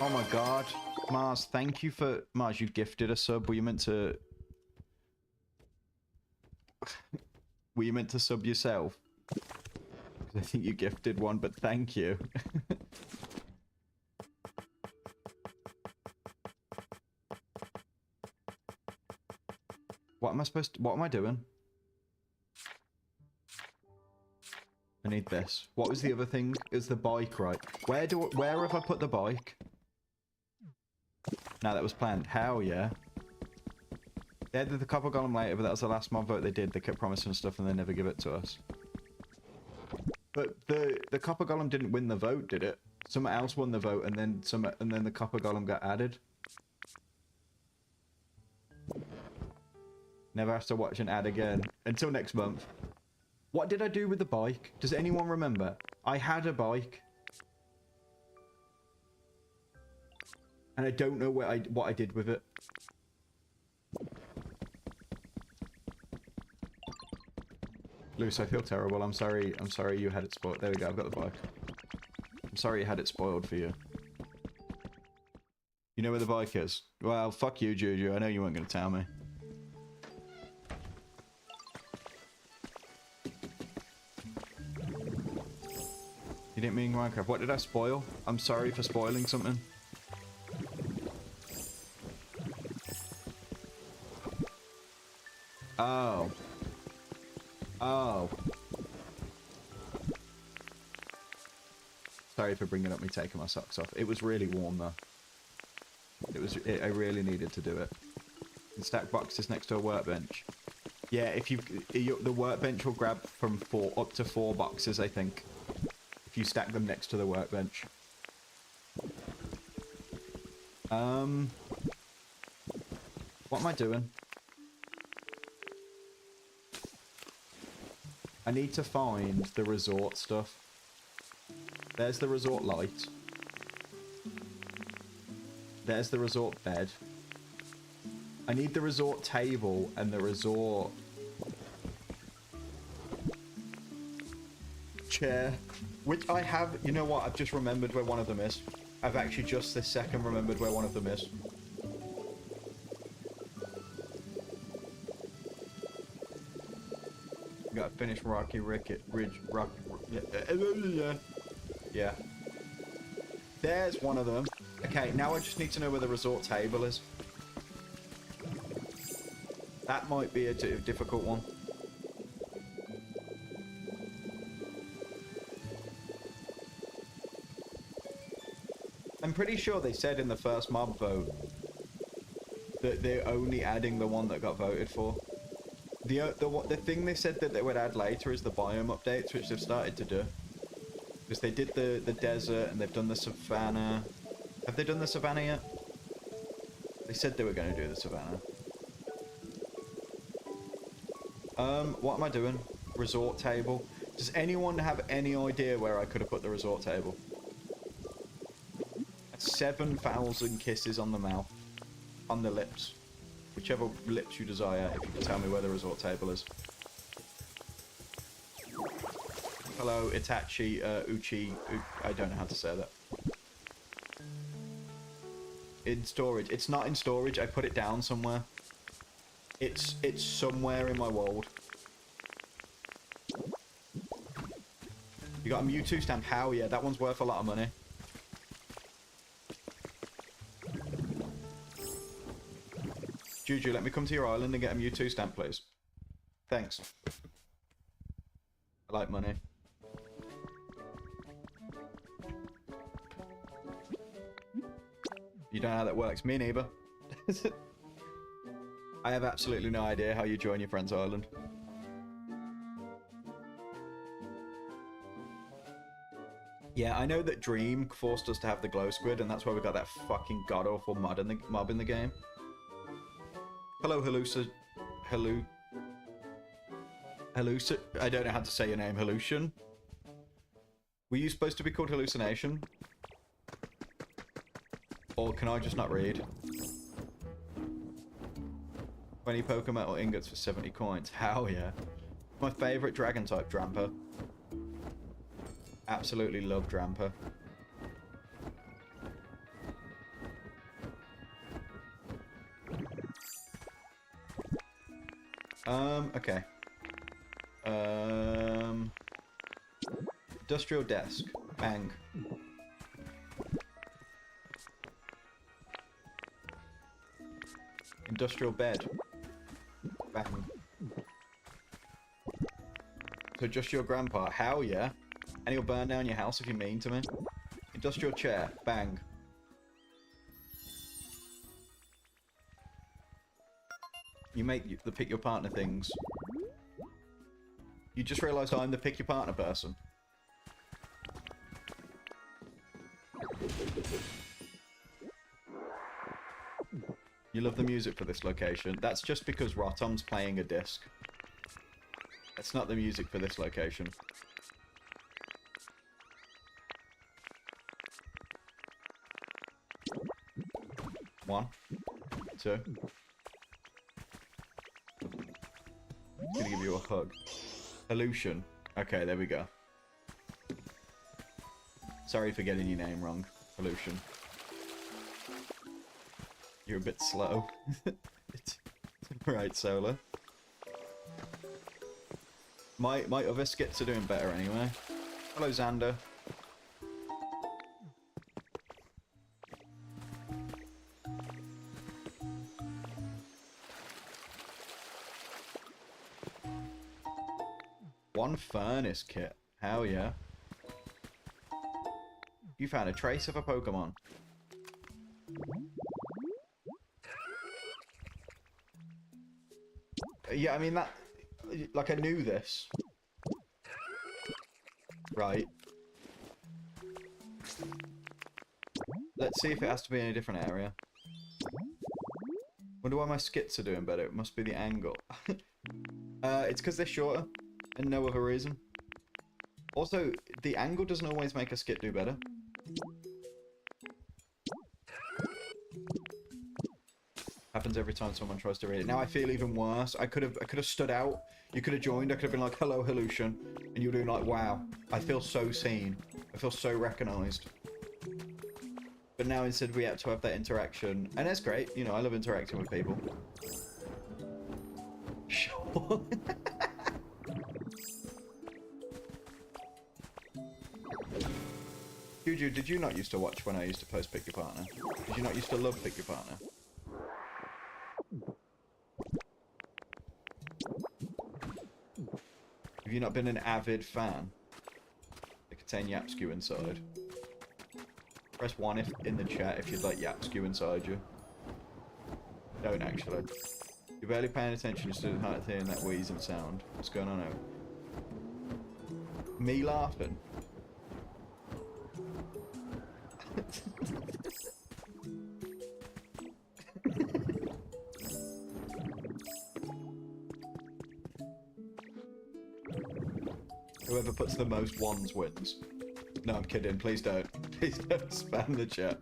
[SPEAKER 1] Oh my god. Mars, thank you for... Mars, you gifted a sub. Were you meant to... Were you meant to sub yourself? I think you gifted one, but thank you. What am I supposed to... What am I doing? I need this. What was the other thing? Is the bike, right? Where have I put the bike? No, that was planned. Hell yeah. They did the copper golem later, but that was the last mob vote they did. They kept promising stuff and they never give it to us. But the copper golem didn't win the vote, did it? Someone else won the vote, and then the copper golem got added. Never have to watch an ad again until next month. What did I do with the bike? Does anyone remember? I had a bike, and I don't know what I did with it. Luce, I feel terrible. I'm sorry you had it spoiled. There we go, I've got the bike. I'm sorry you had it spoiled for you. You know where the bike is? Well, fuck you, Juju. I know you weren't going to tell me. You didn't mean Minecraft. What did I spoil? I'm sorry for spoiling something. Oh. Oh. Sorry for bringing up me taking my socks off. It was really warm though. I really needed to do it. And stack boxes next to a workbench. Yeah, the workbench will grab from up to 4 boxes, I think. If you stack them next to the workbench. What am I doing? I need to find the resort stuff. There's the resort light. There's the resort bed. I need the resort table and the resort chair. Which I have, you know what, I've just remembered where one of them is. I've actually just this second remembered where one of them is. Gotta finish Rocky Ridge. Yeah. There's one of them. Okay, now I just need to know where the resort table is. That might be a difficult one. I'm pretty sure they said in the first mob vote that they're only adding the one that got voted for. The thing they said that they would add later is the biome updates, which they've started to do. Because they did the desert and they've done the savannah. Have they done the savannah yet? They said they were going to do the savannah. What am I doing? Resort table. Does anyone have any idea where I could have put the resort table? 7,000 kisses on the mouth. On the lips. Whichever lips you desire, if you can tell me where the resort table is. Hello, Itachi, Uchi, I don't know how to say that. In storage. It's not in storage, I put it down somewhere. It's somewhere in my world. You got a Mewtwo stamp? How? Yeah, that one's worth a lot of money. Juju, let me come to your island and get a Mewtwo stamp, please. Thanks. I like money. You don't know how that works. Me neither. I have absolutely no idea how you join your friend's island. Yeah, I know that Dream forced us to have the glow squid, and that's why we got that fucking god-awful mob in the game. Hello, Halusa... Halusa... I don't know how to say your name. Hallucian? Were you supposed to be called Hallucination? Or can I just not read? 20 Pokemetal ingots for 70 coins. Hell yeah. My favourite dragon type, Drampa. Absolutely love Drampa. Okay. Industrial desk. Bang. Industrial bed. Bang. So just your grandpa. Hell yeah. And he'll burn down your house if you're mean to me. Industrial chair. Bang. You make the pick your partner things. You just realised I'm the pick your partner person. You love the music for this location. That's just because Rotom's playing a disc. That's not the music for this location. One. Two. Gonna give you a hug. Illusion. Okay, there we go. Sorry for getting your name wrong, Illusion. You're a bit slow. Right, Solar. My other skits are doing better anyway. Hello, Xander. One furnace kit. Hell yeah. You found a trace of a Pokemon. Yeah, I mean that... Like, I knew this. Right. Let's see if it has to be in a different area. Wonder why my skits are doing better. It must be the angle. It's because they're shorter. And no other reason. Also, the angle doesn't always make a skit do better. Happens every time someone tries to read it. Now I feel even worse. I could have stood out. You could have joined. I could have been like, "Hello, Hallucian," and you're doing like, "Wow, I feel so seen. I feel so recognised." But now instead we have to have that interaction, and that's great. You know, I love interacting with people. Sure. Juju, did you not used to watch when I used to post Pick Your Partner? Did you not used to love Pick Your Partner? Have you not been an avid fan? They contain Yapskew inside. Press 1 if in the chat if you'd like Yapskew inside you. Don't actually. You're barely paying attention, you stood hard hearing that wheezing sound. What's going on out? Me laughing? Whoever puts the most ones wins. No, I'm kidding. Please don't. Please don't spam the chat.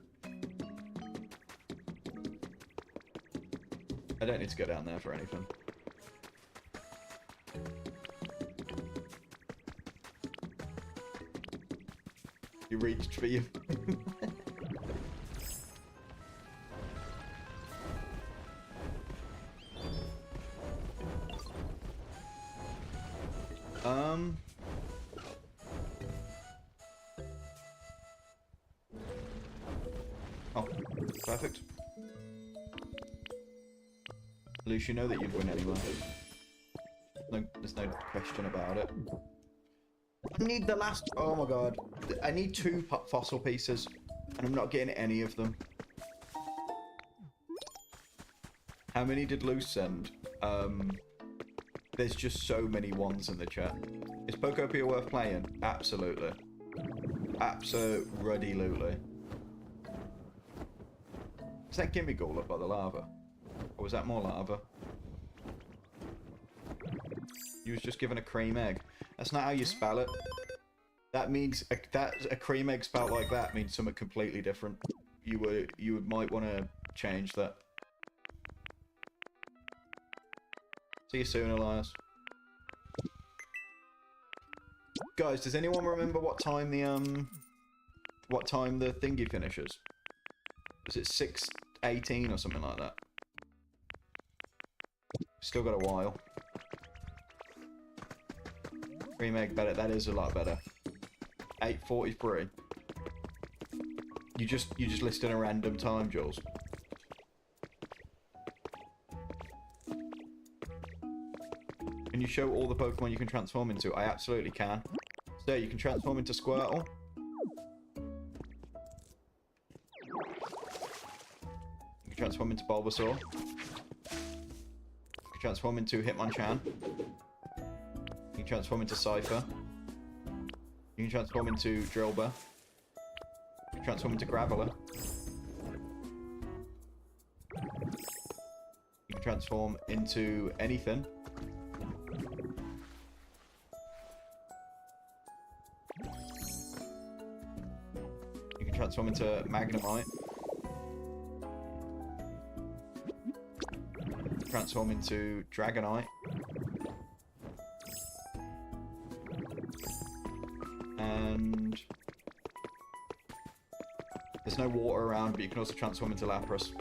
[SPEAKER 1] I don't need to go down there for anything. You reached for you. Oh, perfect. Luce, you know that you'd win anyway. No, there's no question about it. I need the last... Oh my god. I need 2 fossil pieces, and I'm not getting any of them. How many did Luce send? There's just so many ones in the chat. Is Pokopia worth playing? Absolutely. Absolutely. Is that Gimmighoul up by the lava? Or was that more lava? You was just given a cream egg. That's not how you spell it. That means a cream egg spelled like that means something completely different. You might want to change that. See you soon, Elias. Guys, does anyone remember what time the thingy finishes? Was it 6:18 or something like that? Still got a while. Cream egg better. That is a lot better. 8:43. You just listed a random time, Jules. Can you show all the Pokemon you can transform into? I absolutely can. So you can transform into Squirtle. You can transform into Bulbasaur. You can transform into Hitmonchan. You can transform into Cypher. You can transform into Drillbur. You can transform into Graveler. You can transform into anything. You can transform into Magnemite. Transform into Dragonite. And there's no water around, but you can also transform into Lapras.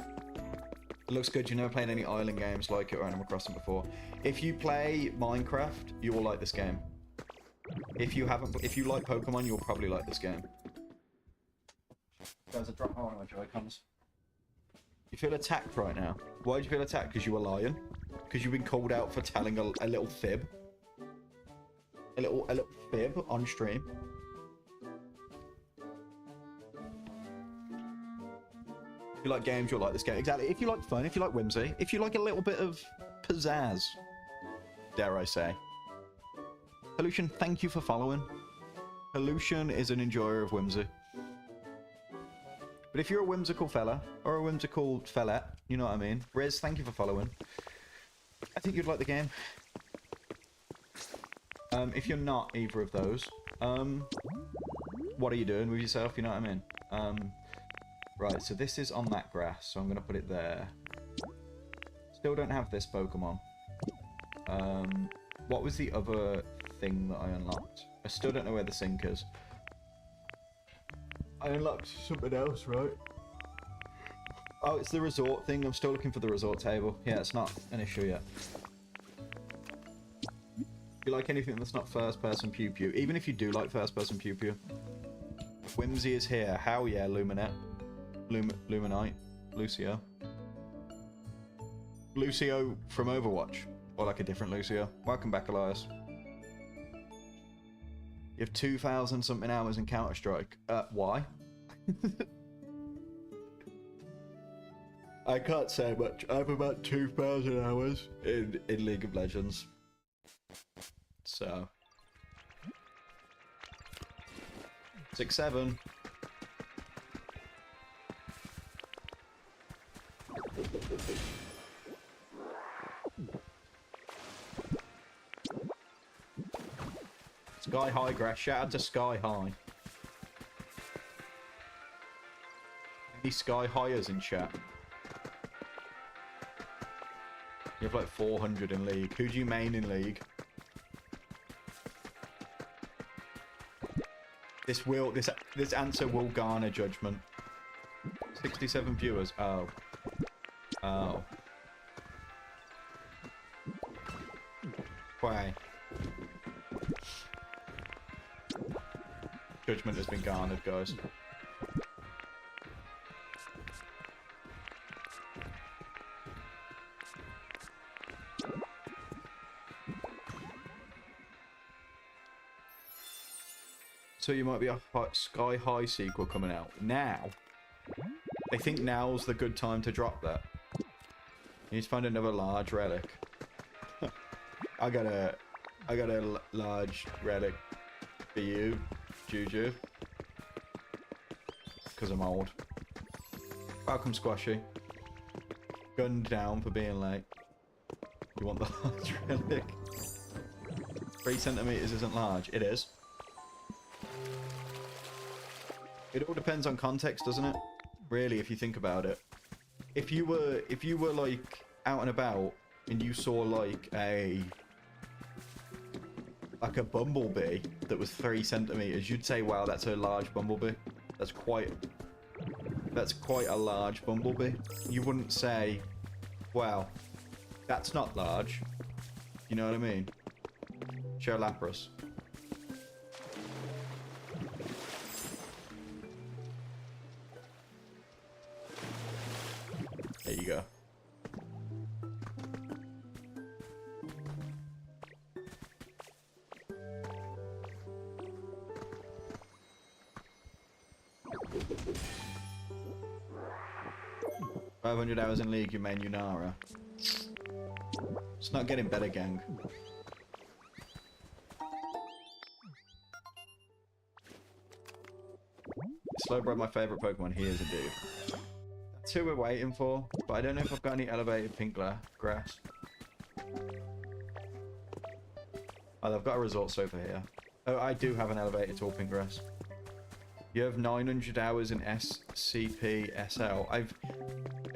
[SPEAKER 1] It looks good. You've never played any island games like it or Animal Crossing before. If you play Minecraft, you will like this game. If you like Pokemon, you'll probably like this game. Guys, I dropped one of my Joy-Cons. You feel attacked right now. Why do you feel attacked? Because you were lying? Because you've been called out for telling a little fib? A little fib on stream? If you like games, you'll like this game. Exactly. If you like fun, if you like whimsy, if you like a little bit of pizzazz, dare I say. Halution, thank you for following. Halution is an enjoyer of whimsy. But if you're a whimsical fella, or a whimsical fellette, you know what I mean. Riz, thank you for following. I think you'd like the game. If you're not either of those, what are you doing with yourself, you know what I mean? Right, so this is on that grass, so I'm going to put it there. Still don't have this Pokemon. What was the other thing that I unlocked? I still don't know where the sink is. I unlocked something else, right? Oh, it's the resort thing. I'm still looking for the resort table. Yeah, it's not an issue yet. If you like anything that's not first-person pew-pew, even if you do like first-person pew-pew, Whimsy is here. Hell yeah, Luminette. Luminite. Lucio. Lucio from Overwatch. Or like a different Lucio. Welcome back, Elias. You have 2,000 something hours in Counter-Strike. Why? I can't say much. I have about 2,000 hours in League of Legends. So. 6-7. Sky High Grass. Shout out to Sky High. Any Sky Highers in chat? You have like 400 in League. Who do you main in League? This answer will garner judgment. 67 viewers. Oh. Oh. Why? Judgment has been garnered, guys. So you might be a Sky High sequel coming out now. I think now's the good time to drop that. You need to find another large relic. I got a large relic for you, Juju. Because I'm old. Welcome, Squashy. Gunned down for being late. You want the large relic? 3 centimeters isn't large. It is. It all depends on context, doesn't it? Really, if you think about it. If you were like out and about and you saw like a bumblebee that was 3 centimeters, you'd say, "Wow, that's a large bumblebee. That's quite a large bumblebee." You wouldn't say, "Wow, that's not large." You know what I mean? Show Lapras. There you go. "500 hours in League, you main Unara." It's not getting better, gang. Slowbro, my favourite Pokemon. He is indeed. That's who we're waiting for, but I don't know if I've got any elevated pink grass. Oh, I've got a resort sofa here. Oh, I do have an elevated tall pink grass. You have 900 hours in SCP-SL. I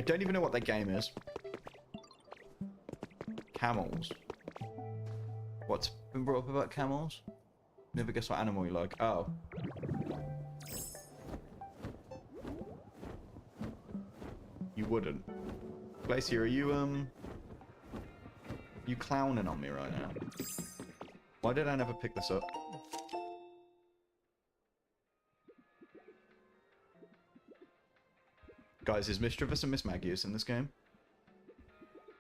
[SPEAKER 1] don't even know what that game is. Camels. What's been brought up about camels? Never guess what animal you like. Oh. You wouldn't. Glacier, are you clowning on me right now? Why did I never pick this up? Guys, is Mischievous and Miss Magius in this game?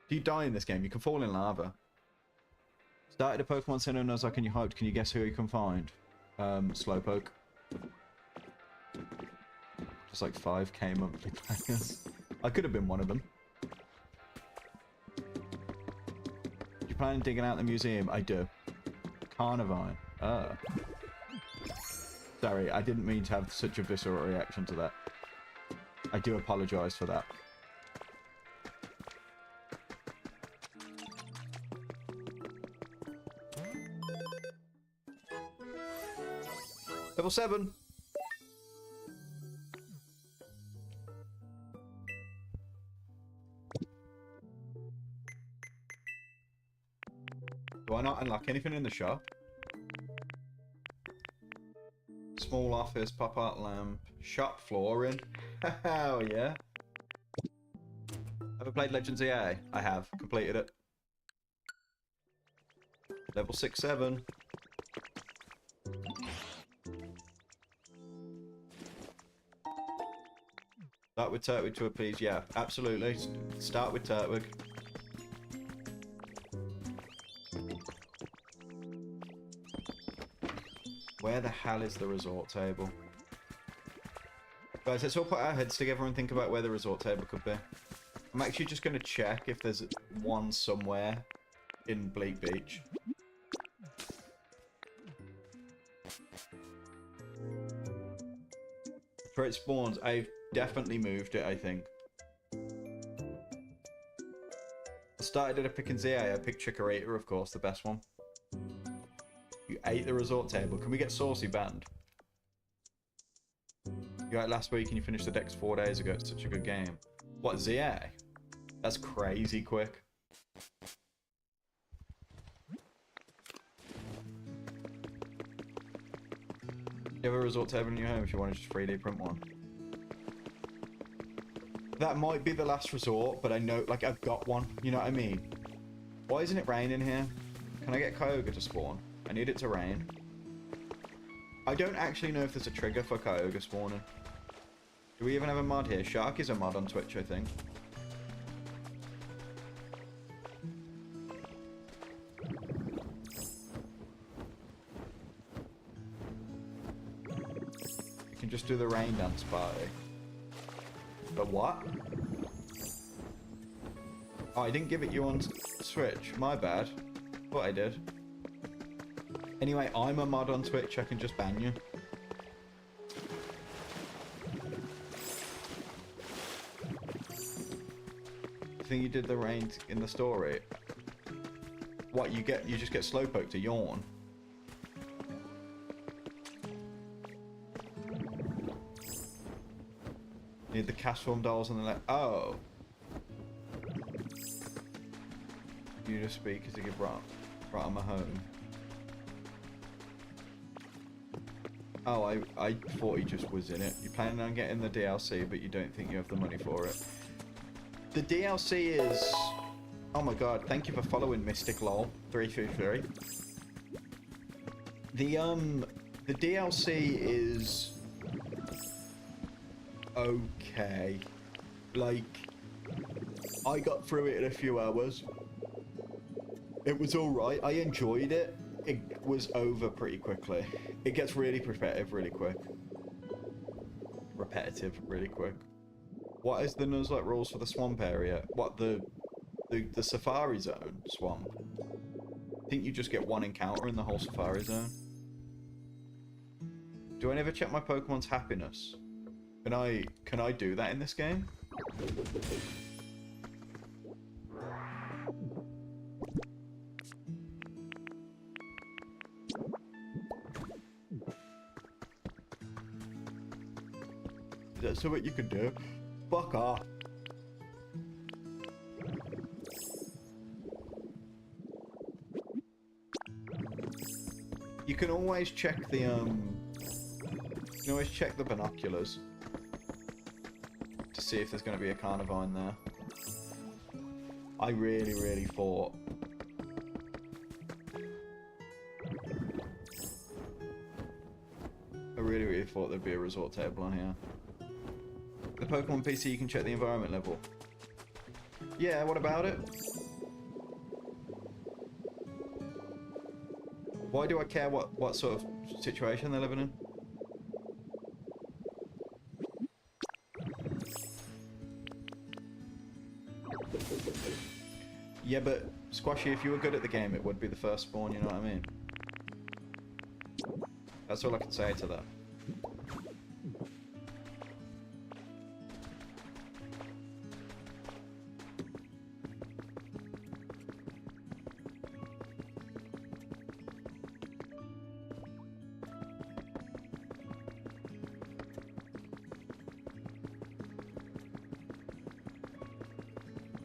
[SPEAKER 1] Do you die in this game? You can fall in lava. Started a Pokemon Center and I was like, "Can you hope? Can you guess who you can find?" Slowpoke. Just like 5k monthly players. I could have been one of them. You plan on digging out the museum? I do. Carnivine. Oh. Sorry, I didn't mean to have such a visceral reaction to that. I do apologise for that. Level 7! Do I not unlock anything in the shop? Small office, pop art lamp, shop flooring. Hell yeah. Ever played Legends EA? I have. Completed it. Level 6-7. Start with Turtwig to appease. Yeah, absolutely. Start with Turtwig. Where the hell is the resort table? Guys, let's all put our heads together and think about where the resort table could be. I'm actually just going to check if there's one somewhere in Bleak Beach. For it spawns, I've definitely moved it, I think. I started at a pick and ZA. I picked Chikorita, of course, the best one. You ate the resort table. Can we get Saucy banned? You got it last week and you finished the decks 4 days ago. It's such a good game. What, ZA? That's crazy quick. You have a resort table in your home if you want to just 3D print one. That might be the last resort, but I know, like, I've got one. You know what I mean? Why isn't it raining here? Can I get Kyogre to spawn? I need it to rain. I don't actually know if there's a trigger for Kyogre spawning. Do we even have a mod here? Shark is a mod on Twitch, I think. You can just do the rain dance party. But what? Oh, I didn't give it you on Switch. My bad. Thought I did. Anyway, I'm a mod on Twitch. I can just ban you. I think you did the rain in the story. What, you just get slowpoke to yawn? Need the cast form dolls on the left. Oh. You just speak as you get brought on my home. Oh, I thought he just was in it. You're planning on getting the DLC, but you don't think you have the money for it. The DLC is... Oh my god, thank you for following Mystic Lol 333. The DLC is... okay. Like, I got through it in a few hours. It was alright. I enjoyed it. It was over pretty quickly. It gets really repetitive really quick. Repetitive really quick. What is the Nuzlocke rules for the swamp area? What, the Safari Zone swamp? I think you just get one encounter in the whole Safari Zone. Do I never check my Pokemon's happiness? Can I do that in this game? Is that something you can do? Fuck off. You can always check the binoculars to see if there's going to be a Carnivine there. I really thought. I really thought there'd be a resort table on here. The Pokemon PC, you can check the environment level. Yeah, what about it? Why do I care what sort of situation they're living in? Yeah, but Squashy, if you were good at the game, it would be the first spawn, you know what I mean? That's all I can say to that.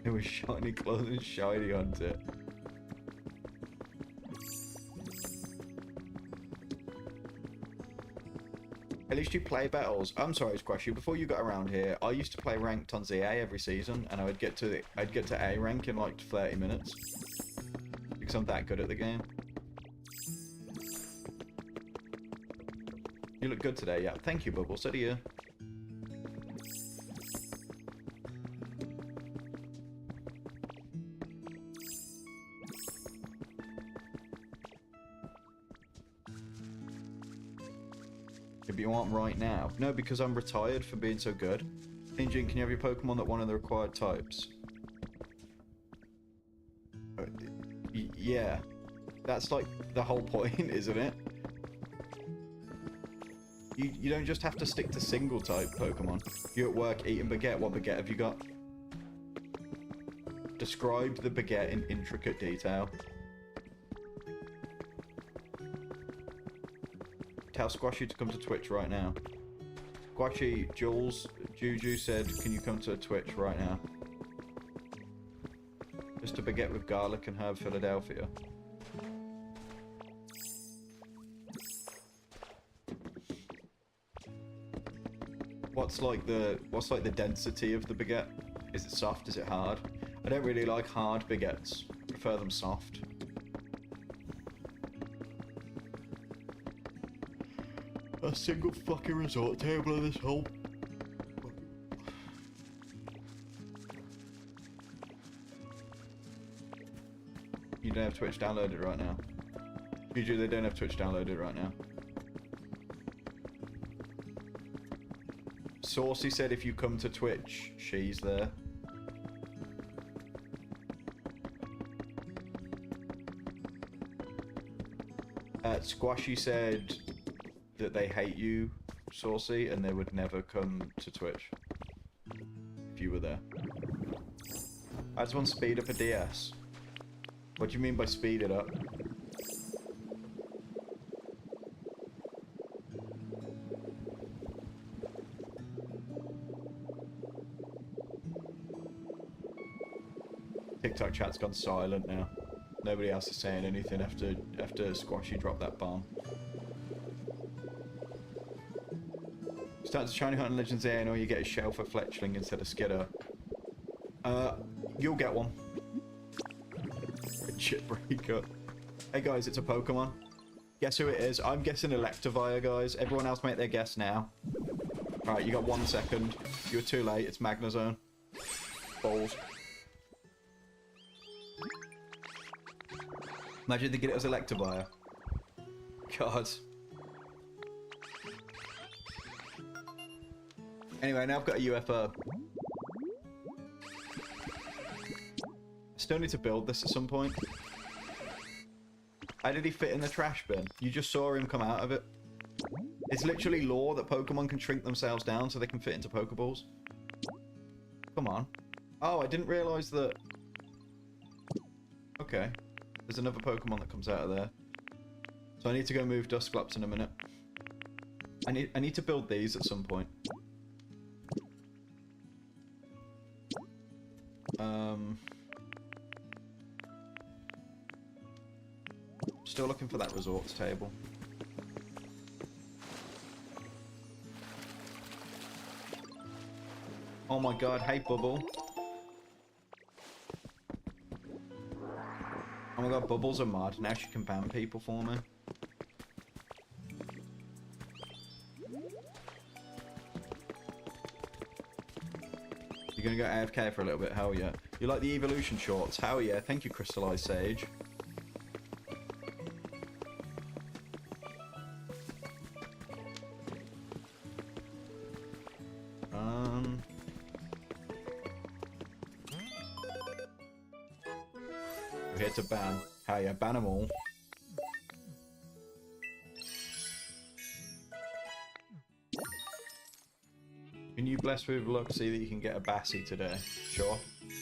[SPEAKER 1] It was shiny clothes and shiny on it. At least you play battles. I'm sorry, Squashy. Before you got around here, I used to play ranked on ZA every season, and I'd get to A rank in like 30 minutes because I'm that good at the game. You look good today, yeah. Thank you, Bubble. So do you. But you aren't right now. No, because I'm retired for being so good. Djinn, can you have your Pokemon that one of the required types? Yeah. That's like the whole point, isn't it? You don't just have to stick to single type Pokemon. You at work eating baguette. What baguette have you got? Describe the baguette in intricate detail. Tell Squashy to come to Twitch right now. Squashy, Juju said, can you come to Twitch right now? Just a baguette with garlic and herb Philadelphia. What's like the density of the baguette? Is it soft? Is it hard? I don't really like hard baguettes. I prefer them soft. a single fucking resort table in this whole... You don't have Twitch downloaded right now. Juju, they don't have Twitch downloaded right now. Saucy said if you come to Twitch, she's there. Squashy said that they hate you, Saucy, and they would never come to Twitch if you were there. I just want to speed up a DS. What do you mean by speed it up? TikTok chat's gone silent now. Nobody else is saying anything after Squashy dropped that bomb. Start to Shiny Hunt and Legends A, or you get a shell for Fletchling instead of Skidder. You'll get one. Shit breaker. Hey guys, it's a Pokemon. Guess who it is? I'm guessing Electivire, guys. Everyone else make their guess now. Alright, you got 1 second. You're too late. It's Magnezone. Balls. Imagine they get it as Electivire. God. Anyway, now I've got a UFO. Still need to build this at some point. How did he fit in the trash bin? You just saw him come out of it. It's literally lore that Pokemon can shrink themselves down so they can fit into Pokeballs. Come on. Oh, I didn't realise that... Okay. There's another Pokemon that comes out of there. So I need to go move Dusclops in a minute. I need to build these at some point. Still looking for that resorts table. Oh my god, hey Bubble. Oh my god, Bubbles are mad. Now she can ban people for me. You're gonna go AFK for a little bit, hell yeah. You like the evolution shorts? Hell yeah, thank you Crystallized Sage. We're here to ban. Hell yeah, ban them all. Can you bless with luck see that you can get a Bassy today? Sure.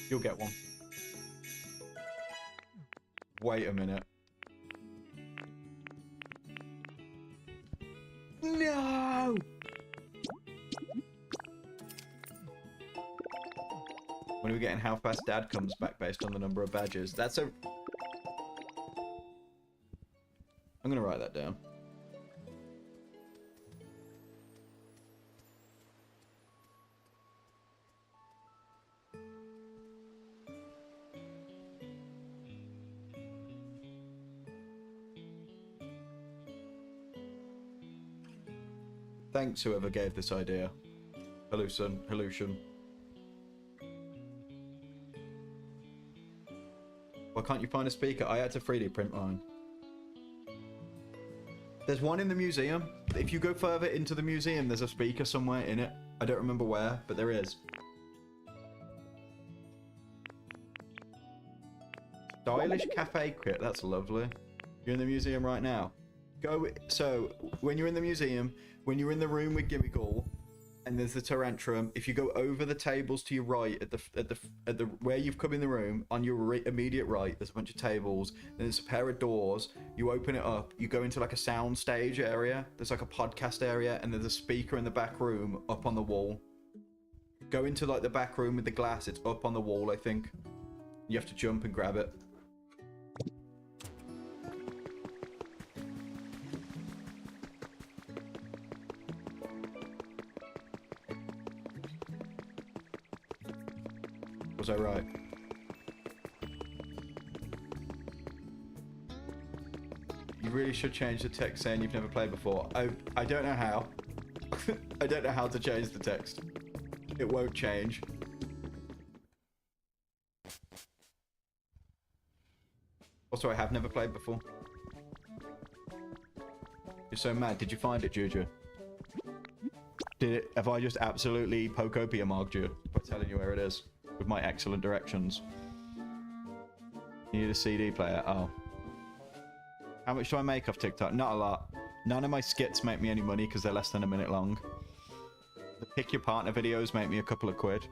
[SPEAKER 1] You'll get one. Wait a minute. No! When are we getting how fast Dad comes back based on the number of badges? That's a... I'm gonna write that down. Thanks whoever gave this idea. Hallution. Why can't you find a speaker? I had to 3D print mine. There's one in the museum. If you go further into the museum, there's a speaker somewhere in it. I don't remember where, but there is. Stylish cafe kit. That's lovely. You're in the museum right now. Go. So when you're in the museum, when you're in the room with Gimmighoul, and there's the Tyrantrum, if you go over the tables to your right at the where you've come in the room, on your immediate right, there's a bunch of tables. Then there's a pair of doors. You open it up. You go into like a sound stage area. There's like a podcast area, and there's a speaker in the back room up on the wall. Go into like the back room with the glass. It's up on the wall, I think. You have to jump and grab it. Was I right? really should change the text saying you've never played before. I don't know how. I don't know how to change the text. It won't change. Also, I have never played before. You're so mad. Did you find it, Juju? Have I just absolutely Pokopia marked you by telling you where it is with my excellent directions? You need a CD player. Oh. How much do I make off TikTok? Not a lot. None of my skits make me any money because they're less than a minute long. The pick your partner videos make me a couple of quid.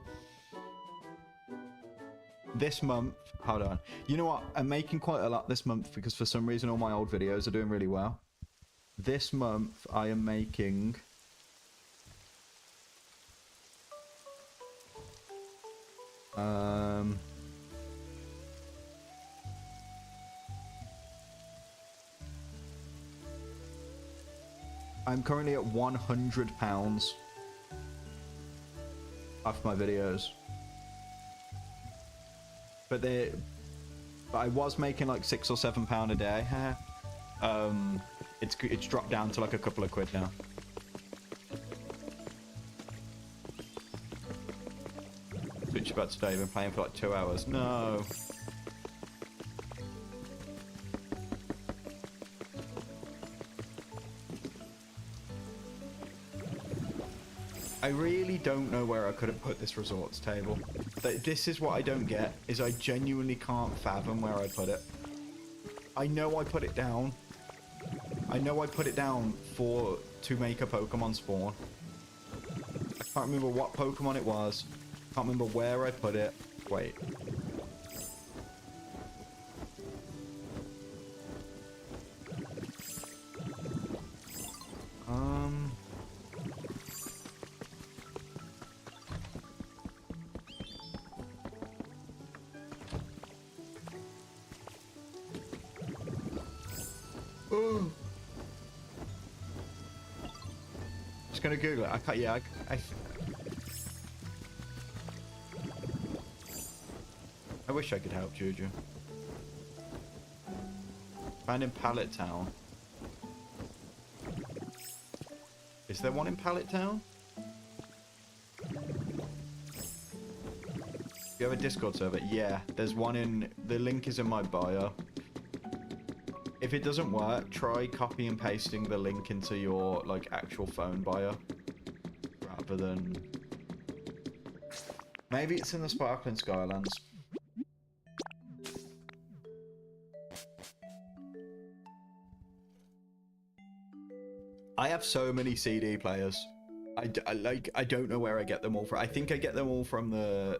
[SPEAKER 1] This month, hold on. You know what? I'm making quite a lot this month because for some reason all my old videos are doing really well. This month I am making... I'm currently at £100 off my videos. But I was making like £6 or £7 a day. It's dropped down to like a couple of quid now. Switch about today, been playing for like 2 hours. No. I really don't know where I could have put this resorts table. This is what I don't get, is I genuinely can't fathom where I put it. I know I put it down. I know I put it down to make a Pokemon spawn. I can't remember what Pokemon it was. Can't remember where I put it. Wait. Just gonna Google it. I can't. Yeah, I wish I could help Juju. Found in Pallet Town. Is there one in Pallet Town? You have a Discord server? Yeah, there's one in... The link is in my bio. If it doesn't work, try copy and pasting the link into your, like, actual phone bio. Rather than... Maybe it's in the Sparkling Skylands. I have so many CD players. I don't know where I get them all from. I think I get them all from the...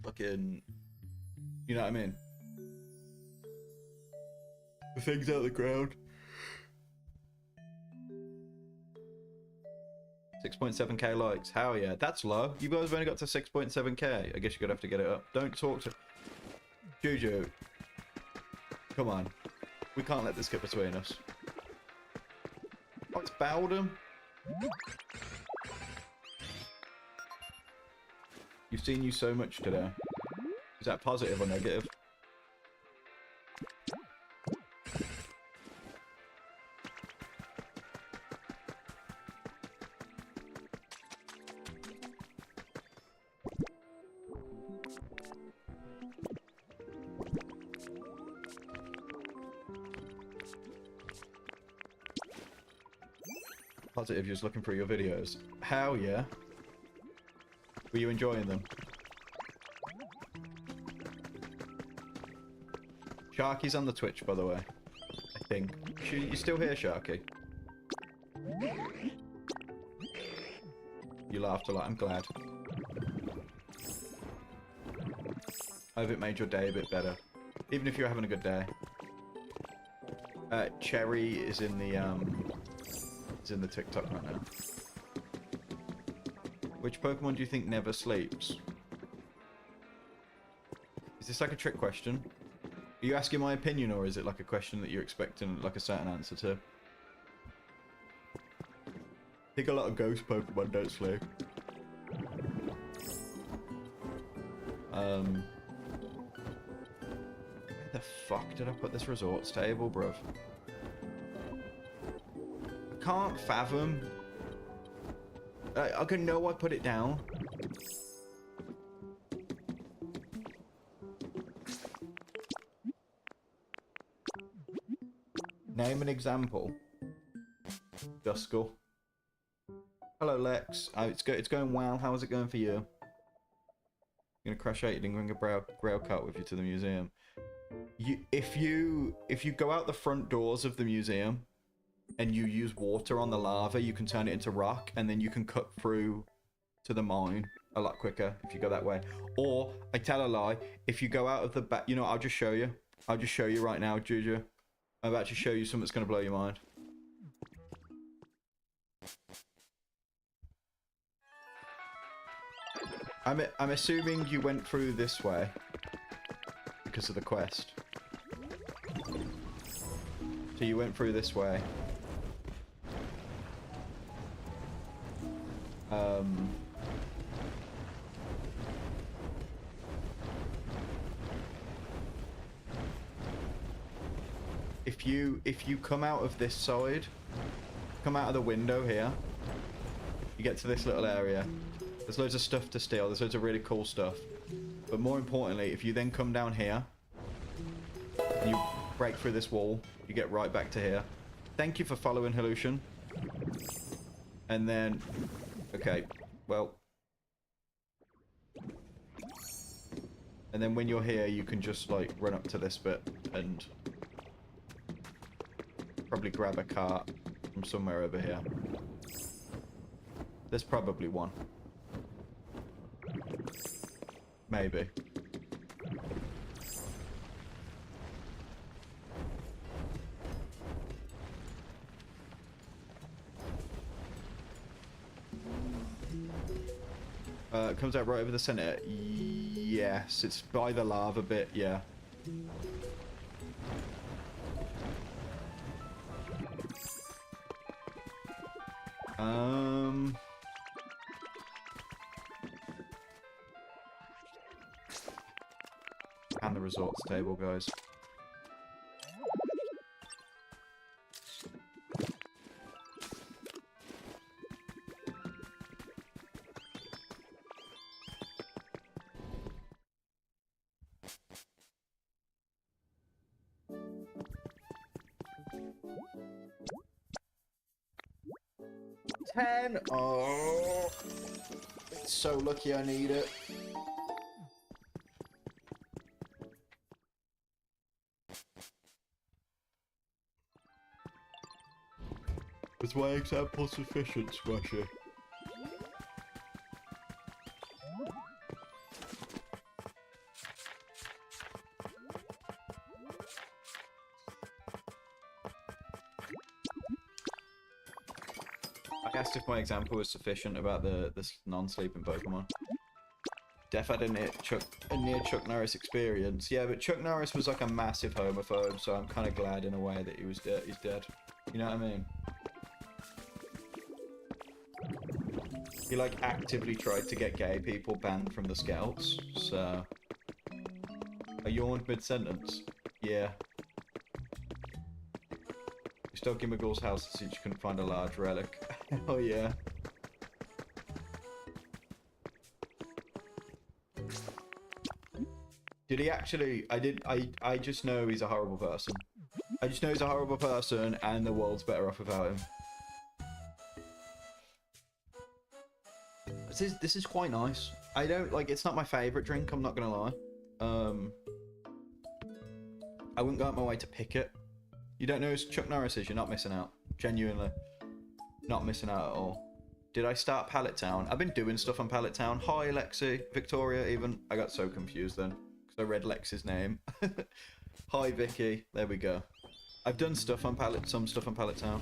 [SPEAKER 1] Fucking... You know what I mean? The things out of the ground. 6.7k likes. Hell yeah. That's low. You guys have only got to 6.7k. I guess you're gonna have to get it up. Don't talk to... Juju. Come on. We can't let this get between us. Oh, it's Bowdham. You've seen you so much today. Is that positive or negative? Positive, just looking through your videos. Hell yeah. Were you enjoying them? Sharky's on the Twitch, by the way. I think. You still here, Sharky? You laughed a lot, I'm glad. I hope it made your day a bit better. Even if you're having a good day. Cherry is in the, TikTok right now. Which Pokemon do you think never sleeps? Is this like a trick question? Are you asking my opinion, or is it like a question that you're expecting like a certain answer to? I think a lot of ghost Pokemon don't sleep. the fuck did I put this resorts table, bruv? I can't fathom. I can know I put it down. Name an example. Duskull. Hello, Lex. It's going well. How is it going for you? You're gonna crash out. You didn't bring a grail cart with you to the museum. If you go out the front doors of the museum and you use water on the lava, you can turn it into rock, and then you can cut through to the mine a lot quicker if you go that way. Or I tell a lie. If you go out of the back, you know, I'll just show you. I'll just show you right now, Juju. I'm about to show you something that's gonna blow your mind. I'm assuming you went through this way because of the quest. So you went through this way. If you come out of this side, come out of the window here, you get to this little area. There's loads of stuff to steal. There's loads of really cool stuff. But more importantly, if you then come down here and you break through this wall, you get right back to here. Thank you for following, Halution. And then, okay, well. And then when you're here, you can just like run up to this bit and probably grab a cart from somewhere over here. There's probably one. Maybe. It comes out right over the center. Yes, it's by the lava bit, yeah. And the resorts table, guys. Oh, it's so lucky I need it. Was my example sufficient, Squashy? I asked if my example was sufficient about this non-sleeping Pokemon. Def had a near Chuck Norris experience. Yeah, but Chuck Norris was like a massive homophobe, so I'm kind of glad in a way that he's dead. You know what I mean? He like actively tried to get gay people banned from the Scouts, so... I yawned mid-sentence. Yeah. You stalked McGall's house since you couldn't find a large relic. Oh yeah. Did he actually? I just know he's a horrible person. I just know he's a horrible person and the world's better off without him. This is quite nice. I don't like, it's not my favorite drink, I'm not gonna lie. I wouldn't go out my way to pick it. You don't know who Chuck Norris is, you're not missing out. Genuinely. Not missing out at all. Did I start Pallet Town? I've been doing stuff on Pallet Town. Hi, Lexi. Victoria, even. I got so confused then. Because I read Lexi's name. Hi, Vicky. There we go. I've done stuff on some stuff on Pallet Town.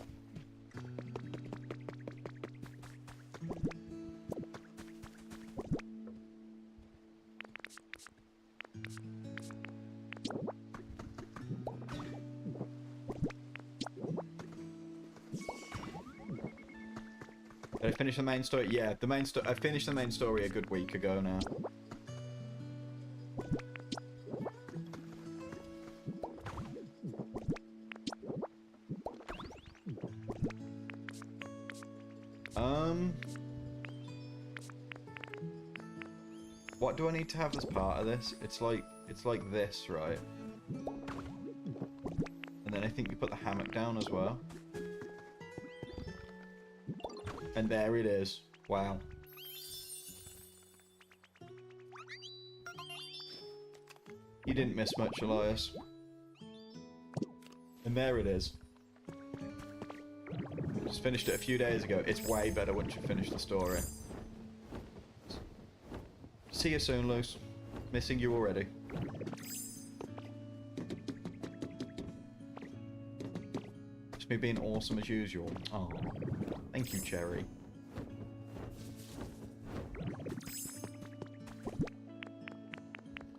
[SPEAKER 1] Did I finish the main story? Yeah, I finished the main story a good week ago now. What do I need to have as part of this? It's like this, right? And then I think you put the hammock down as well. And there it is. Wow. You didn't miss much, Elias. And there it is. Just finished it a few days ago. It's way better once you finish the story. See you soon, Luce. Missing you already. Just me being awesome as usual. Oh, thank you, Cherry.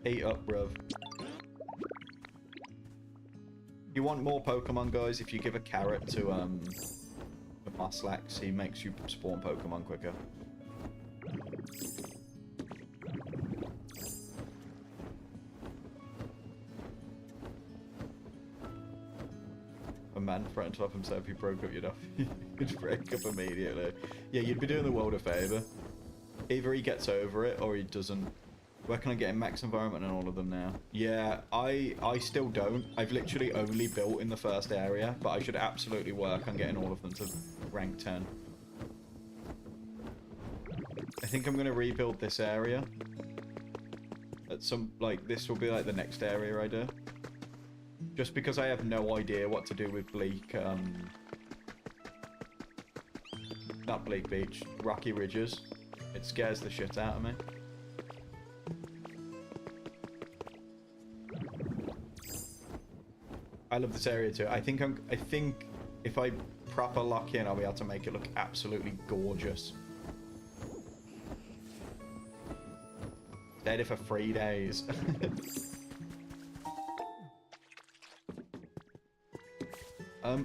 [SPEAKER 1] Eat up, bruv. You want more Pokemon, guys? If you give a carrot to Muslax, he makes you spawn Pokemon quicker. A man threatened to off himself if you broke up your duff. You'd break up immediately. Yeah, you'd be doing the world a favour. Either he gets over it or he doesn't. Working on getting max environment in all of them now. Yeah, I still don't. I've literally only built in the first area, but I should absolutely work on getting all of them to rank 10. I think I'm going to rebuild this area. At some, like, this will be like the next area I do. Just because I have no idea what to do with Bleak, not Bleak Beach, Rocky Ridges. It scares the shit out of me. I love this area too. I think if I proper lock in, I'll be able to make it look absolutely gorgeous. Stayed here for 3 days.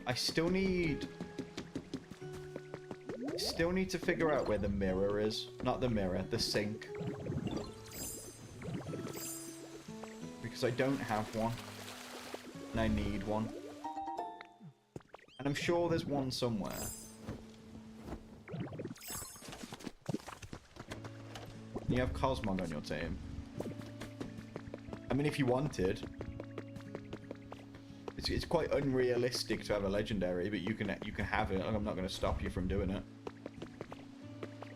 [SPEAKER 1] I still need to figure out where the mirror is. Not the mirror, the sink. Because I don't have one. And I need one. And I'm sure there's one somewhere. You have Cosmog on your team. I mean, if you wanted, it's quite unrealistic to have a legendary, but you can have it. I'm not going to stop you from doing it.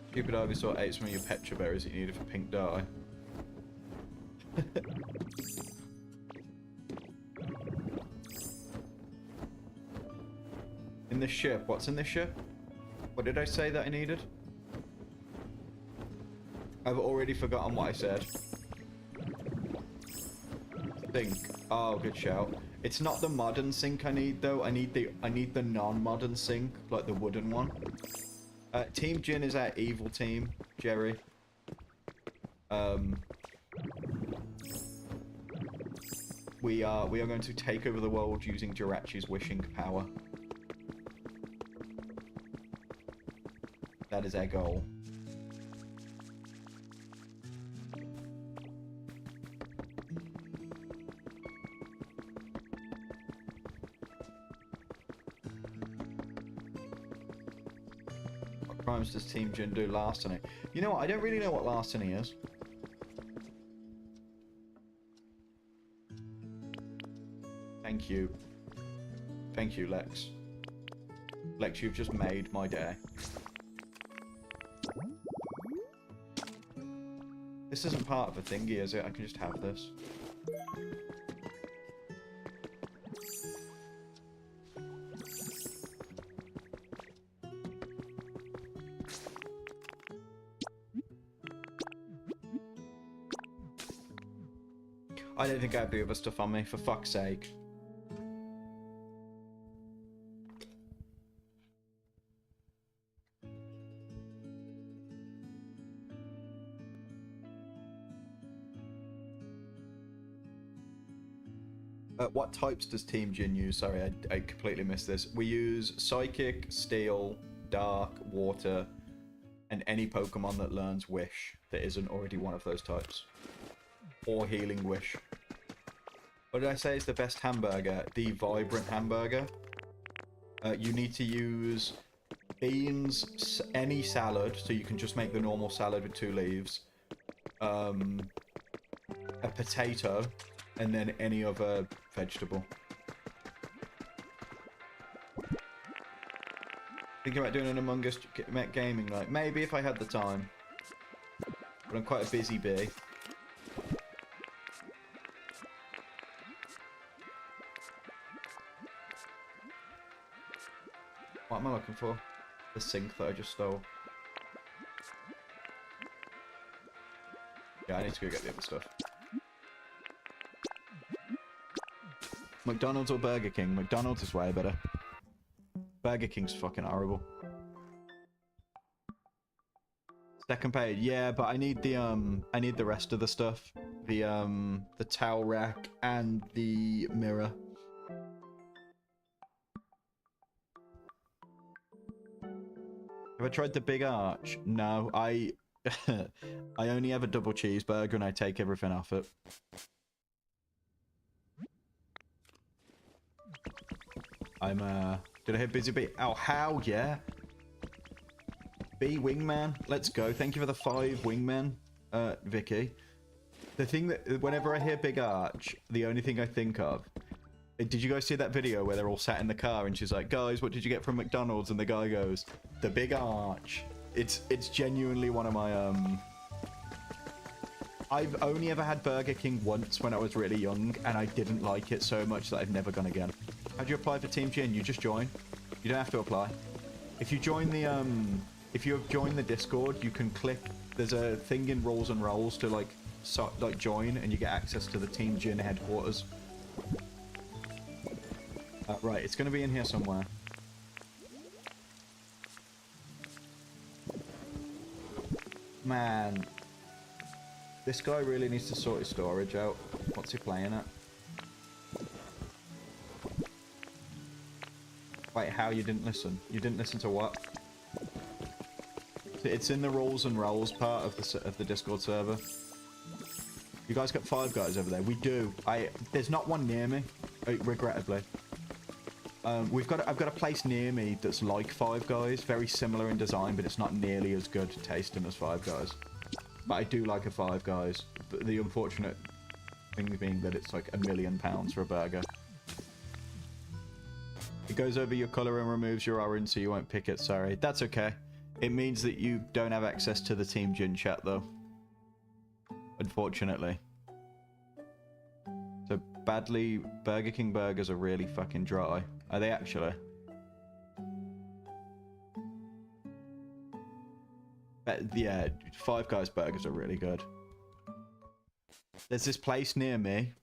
[SPEAKER 1] Stupid Ivysaur ate some of your Petra berries that you needed for pink dye. In the ship. What's in the ship? What did I say that I needed? I've already forgotten what I said. Sink. Oh, good shout. It's not the modern sink I need though. I need the non-modern sink, like the wooden one. Team Djinn is our evil team, Jerry. We are going to take over the world using Jirachi's wishing power. That is our goal. What crimes does Team Djinn do? Larceny. You know what? I don't really know what larceny is. Thank you. Thank you, Lex. Lex, you've just made my day. This isn't part of a thingy, is it? I can just have this. I don't think I have the other stuff on me, for fuck's sake. What types does Team Djinn use? Sorry, I completely missed this. We use Psychic, Steel, Dark, Water, and any Pokemon that learns Wish that isn't already one of those types. Or Healing Wish. What did I say is the best hamburger? The Vibrant hamburger. You need to use beans, any salad, so you can just make the normal salad with 2 leaves, a potato, and then any other vegetable. Thinking about doing an Among Us gaming night. Maybe if I had the time. But I'm quite a busy bee. What am I looking for? The sink that I just stole. Yeah, I need to go get the other stuff. McDonald's or Burger King? McDonald's is way better. Burger King's fucking horrible. Second page, yeah, but I need the rest of the stuff. The towel rack and the mirror. Have I tried the big arch? No, I only have a double cheeseburger and I take everything off it. Did I hit busy bee? Oh, how, yeah. Bee wingman, let's go. Thank you for the 5 wingmen, Vicky. The thing that, whenever I hear big arch, the only thing I think of, did you guys see that video where they're all sat in the car and she's like, guys, what did you get from McDonald's? And the guy goes, the big arch. It's genuinely one of my, I've only ever had Burger King once when I was really young, and I didn't like it so much that I've never gone again. How do you apply for Team Djinn? You just join. You don't have to apply. If you join the, if you have joined the Discord, you can click, there's a thing in Rolls and Rolls to like join, and you get access to the Team Djinn headquarters. Right, it's going to be in here somewhere. Man, this guy really needs to sort his storage out. What's he playing at? Wait, how you didn't listen? You didn't listen to what? It's in the Rolls and Rolls part of the Discord server. You guys got 5 guys over there? We do. There's not one near me, regrettably. I've got a place near me that's like 5 guys, very similar in design, but it's not nearly as good tasting as 5 guys. But I do like a 5 guys. But the unfortunate thing being that it's like £1 million for a burger. It goes over your colour and removes your orange, so you won't pick it. Sorry, that's okay. It means that you don't have access to the Team Djinn chat, though. Unfortunately. So badly, Burger King burgers are really fucking dry. Are they actually? Yeah, 5 Guys burgers are really good. There's this place near me.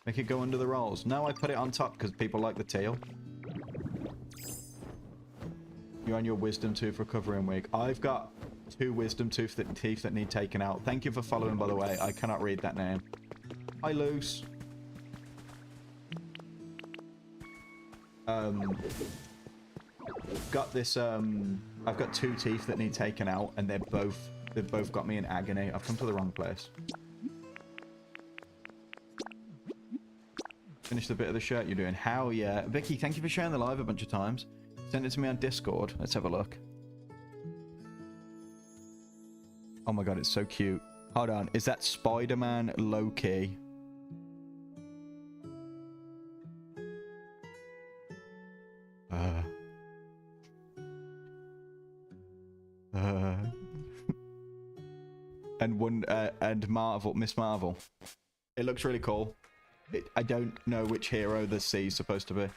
[SPEAKER 1] Make it go under the rolls. No, I put it on top because people like the teal. You're on your wisdom tooth recovering week. I've got 2 wisdom teeth that need taken out. Thank you for following, by the way. I cannot read that name. Hi, Luce. Got this, I've got 2 teeth that need taken out, and they've both got me in agony. I've come to the wrong place. Finish the bit of the shirt you're doing. How, yeah. Vicky, thank you for sharing the live a bunch of times. Send it to me on Discord. Let's have a look. Oh my god, it's so cute. Hold on. Is that Spider-Man low-key? And Marvel, Miss Marvel. It looks really cool. I don't know which hero the C is supposed to be.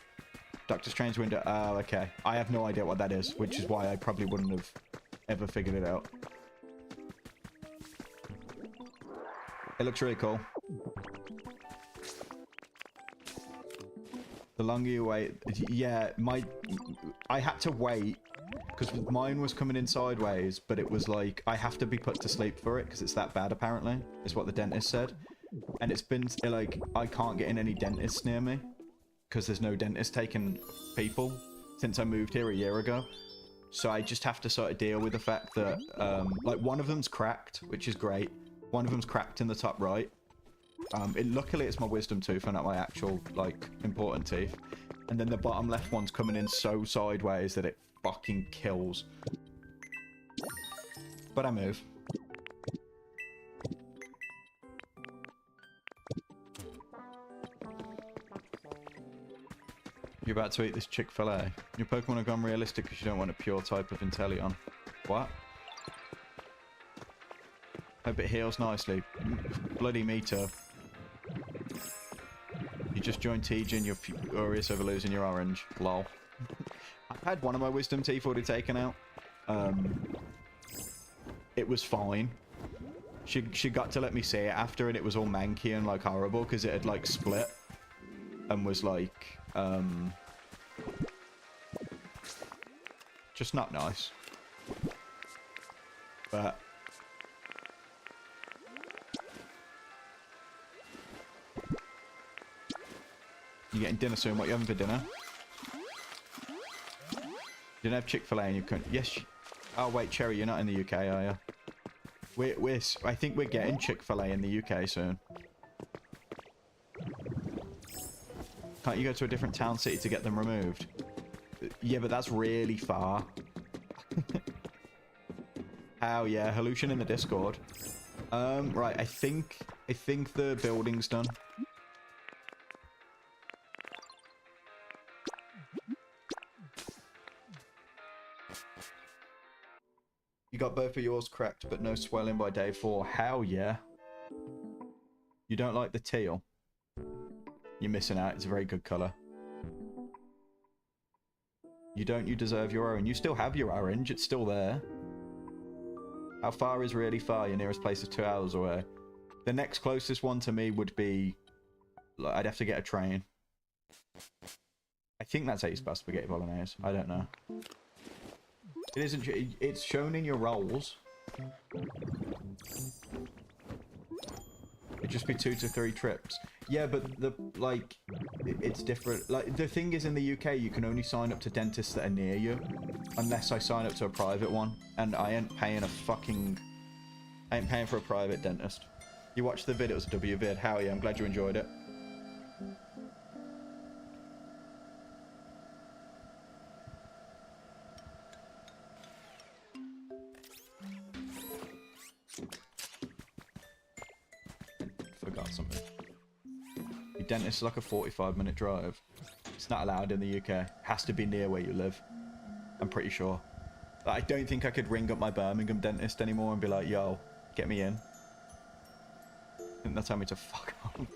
[SPEAKER 1] Doctor Strange window. Oh, okay. I have no idea what that is, which is why I probably wouldn't have ever figured it out. It looks really cool. The longer you wait, yeah, I had to wait because mine was coming in sideways, but it was like I have to be put to sleep for it because it's that bad apparently, is what the dentist said. And it's been like I can't get in any dentists near me because there's no dentist taking people since I moved here a year ago. So I just have to sort of deal with the fact that like one of them's cracked, which is great. One of them's cracked in the top right. Luckily it's my wisdom tooth and not my actual like important teeth. And then the bottom left one's coming in so sideways that it fucking kills. But I move. You're about to eat this Chick-fil-A. Your Pokemon have gone realistic because you don't want a pure type of Inteleon. What? Hope it heals nicely. Bloody me too. You just joined Djinn, you're furious over losing your orange. Lol. I've had one of my wisdom teeth already taken out. It was fine. She got to let me see it after, and it was all manky and like horrible because it had like split and was like just not nice. But you getting dinner soon? What are you having for dinner? You didn't have Chick-fil-A in your country? Yes. Oh wait, Cherry, you're not in the UK, are you? I think we're getting Chick-fil-A in the UK soon. Can't you go to a different town city to get them removed? Yeah, but that's really far. Oh yeah, Halution in the Discord. Right, I think the building's done. You got both of yours cracked, but no swelling by day 4. Hell yeah. You don't like the teal? You're missing out. It's a very good colour. You deserve your orange. You still have your orange. It's still there. How far is really far? Your nearest place is 2 hours away. The next closest one to me would be... Like, I'd have to get a train. I think that's how you spell spaghetti bolognese. I don't know. It isn't... It's shown in your rolls. It'd just be 2 to 3 trips. Yeah, but it's different. Like, the thing is, in the UK, you can only sign up to dentists that are near you. Unless I sign up to a private one. And I ain't paying for a private dentist. You watched the vid, it was a W vid. How are you? I'm glad you enjoyed it. Forgot something. Your dentist is like a 45-minute drive. It's not allowed in the UK. Has to be near where you live. I'm pretty sure. I don't think I could ring up my Birmingham dentist anymore and be like, yo, get me in. I think they'll tell me to fuck off.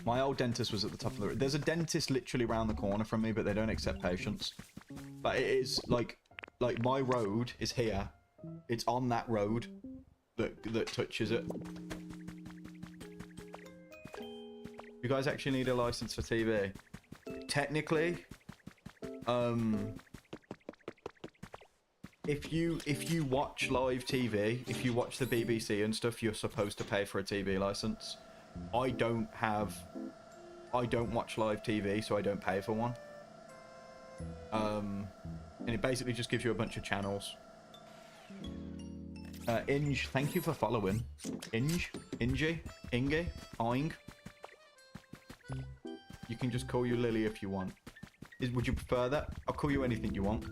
[SPEAKER 1] My old dentist was at the top of the... There's a dentist literally around the corner from me, but they don't accept patients. But it is, like my road is here. It's on that road that touches it. You guys actually need a license for TV? Technically, if you watch live TV, if you watch the BBC and stuff, you're supposed to pay for a TV license. I don't watch live TV, so I don't pay for one. And it basically just gives you a bunch of channels. Inge, thank you for following. Inge, Ingy, Inge, Oing. You can just call you Lily if you want. Would you prefer that? I'll call you anything you want.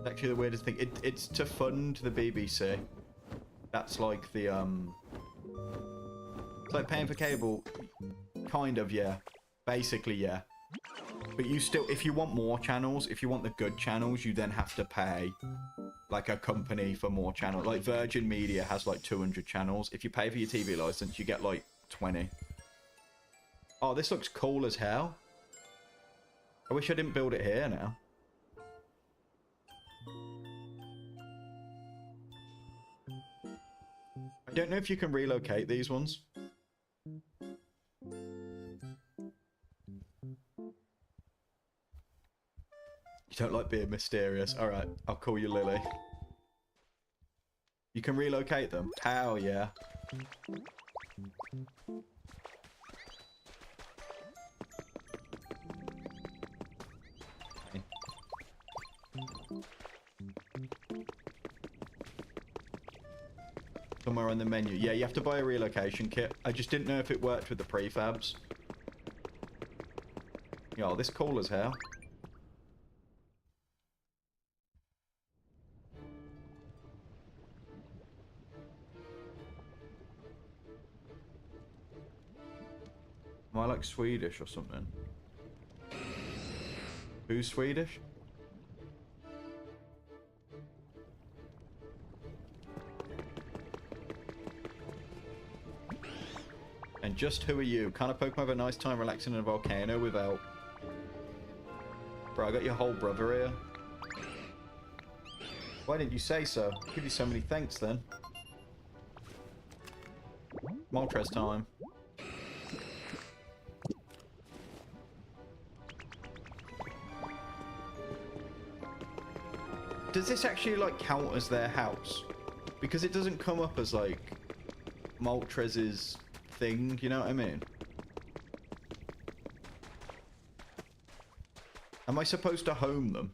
[SPEAKER 1] Actually, the weirdest thing, it's to fund the BBC. That's like the it's like paying for cable. Kind of, yeah. Basically, yeah. But you still, if you want more channels, if you want the good channels, you then have to pay like a company for more channels. Like Virgin Media has like 200 channels. If you pay for your TV license, you get like 20. Oh, this looks cool as hell. I wish I didn't build it here now. I don't know if you can relocate these ones. You don't like being mysterious. Alright, I'll call you Lily. You can relocate them? Hell yeah. Somewhere on the menu. Yeah, you have to buy a relocation kit. I just didn't know if it worked with the prefabs. Yo, this cool as hell. Am I like Swedish or something? Who's Swedish? And just who are you? Kind of Pokemon have a nice time relaxing in a volcano without... Bro, I got your whole brother here. Why didn't you say so? I'll give you so many thanks then. Moltres time. Does this actually like count as their house? Because it doesn't come up as like Moltres's thing, you know what I mean? Am I supposed to home them?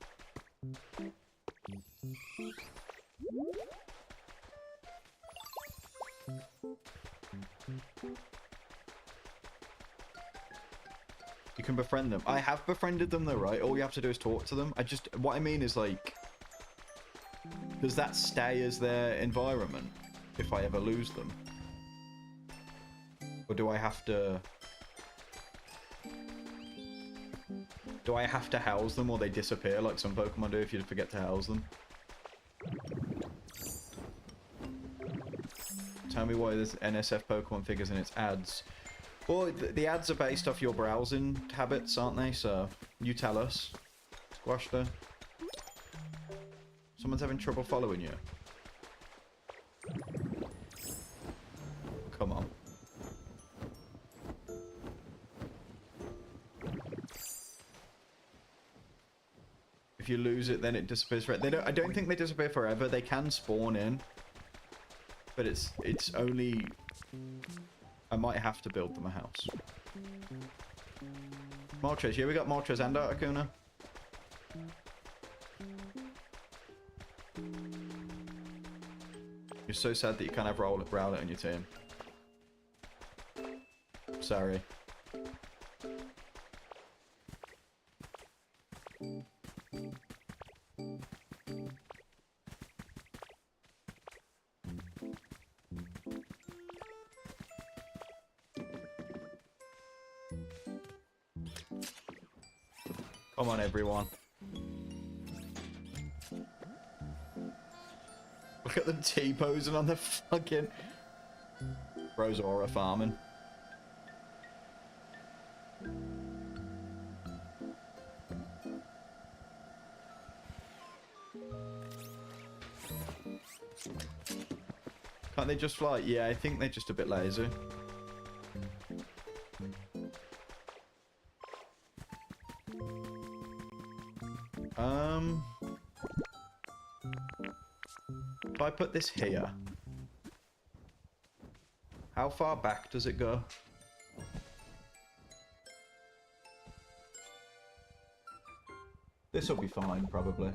[SPEAKER 1] You can befriend them. I have befriended them though, right? All you have to do is talk to them. What I mean is like, does that stay as their environment if I ever lose them? Or do I have to... Do I have to house them or they disappear like some Pokemon do if you forget to house them? Tell me why there's NSF Pokemon figures in its ads. Well, the ads are based off your browsing habits, aren't they? So, you tell us. Squashter. Someone's having trouble following you. Come on. If you lose it, then it disappears forever. I don't think they disappear forever. They can spawn in. But it's only... I might have to build them a house. Moltres. Yeah, we got Moltres and Articuno. You're so sad that you can't have Rowlet on your team. Sorry. Come on, everyone. Look at them T-posing on the fucking... Bro's aura farming. Can't they just fly? Yeah, I think they're just a bit lazy. If I put this here, how far back does it go? This will be fine, probably.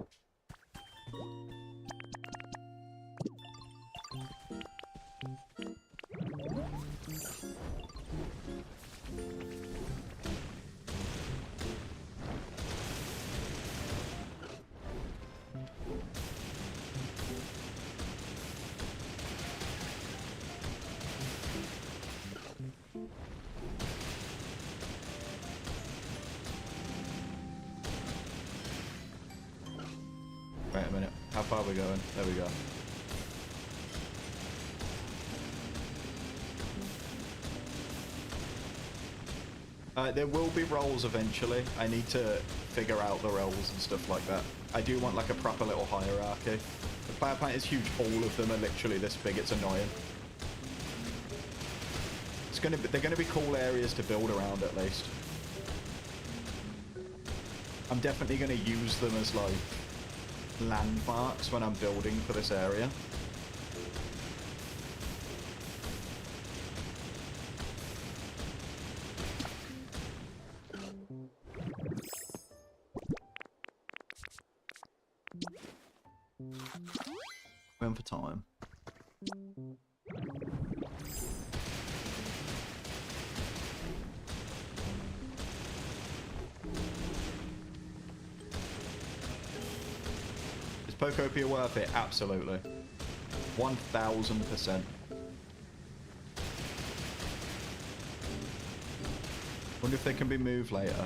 [SPEAKER 1] Wait a minute. How far are we going? There we go. There will be roles eventually. I need to figure out the roles and stuff like that. I do want like a proper little hierarchy. The power plant is huge. All of them are literally this big. It's annoying. They're gonna be cool areas to build around at least. I'm definitely gonna use them as like landmarks when I'm building for this area. Going for time. Is Pokopia worth it? Absolutely. 1000%. Wonder if they can be moved later.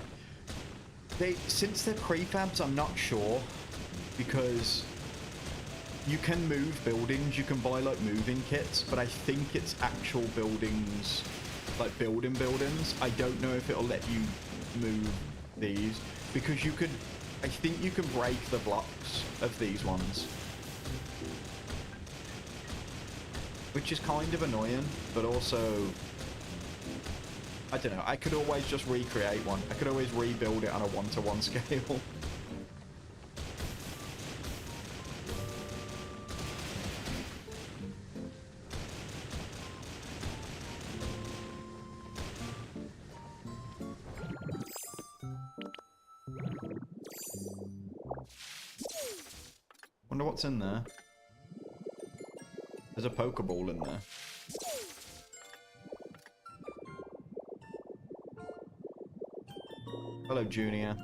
[SPEAKER 1] Since they're prefabs, I'm not sure, because you can move buildings, you can buy like moving kits, but I think it's actual buildings, like buildings. I don't know if it'll let you move these, because you could, I think you can break the blocks of these ones, which is kind of annoying, but also, I don't know, I could always just recreate one. I could always rebuild it on a 1-to-1 scale. Wonder what's in there. There's a Pokeball in there. Hello, Junior.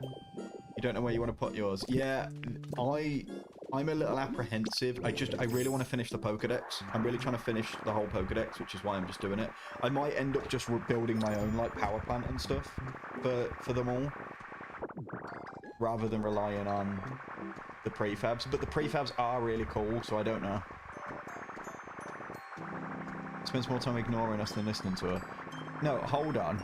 [SPEAKER 1] You don't know where you want to put yours? Yeah, I'm a little apprehensive. I really want to finish the Pokedex. I'm really trying to finish the whole Pokedex, which is why I'm just doing it. I might end up just building my own, like, power plant and stuff for them all, rather than relying on the prefabs. But the prefabs are really cool, so I don't know. Spends more time ignoring us than listening to her. No, hold on.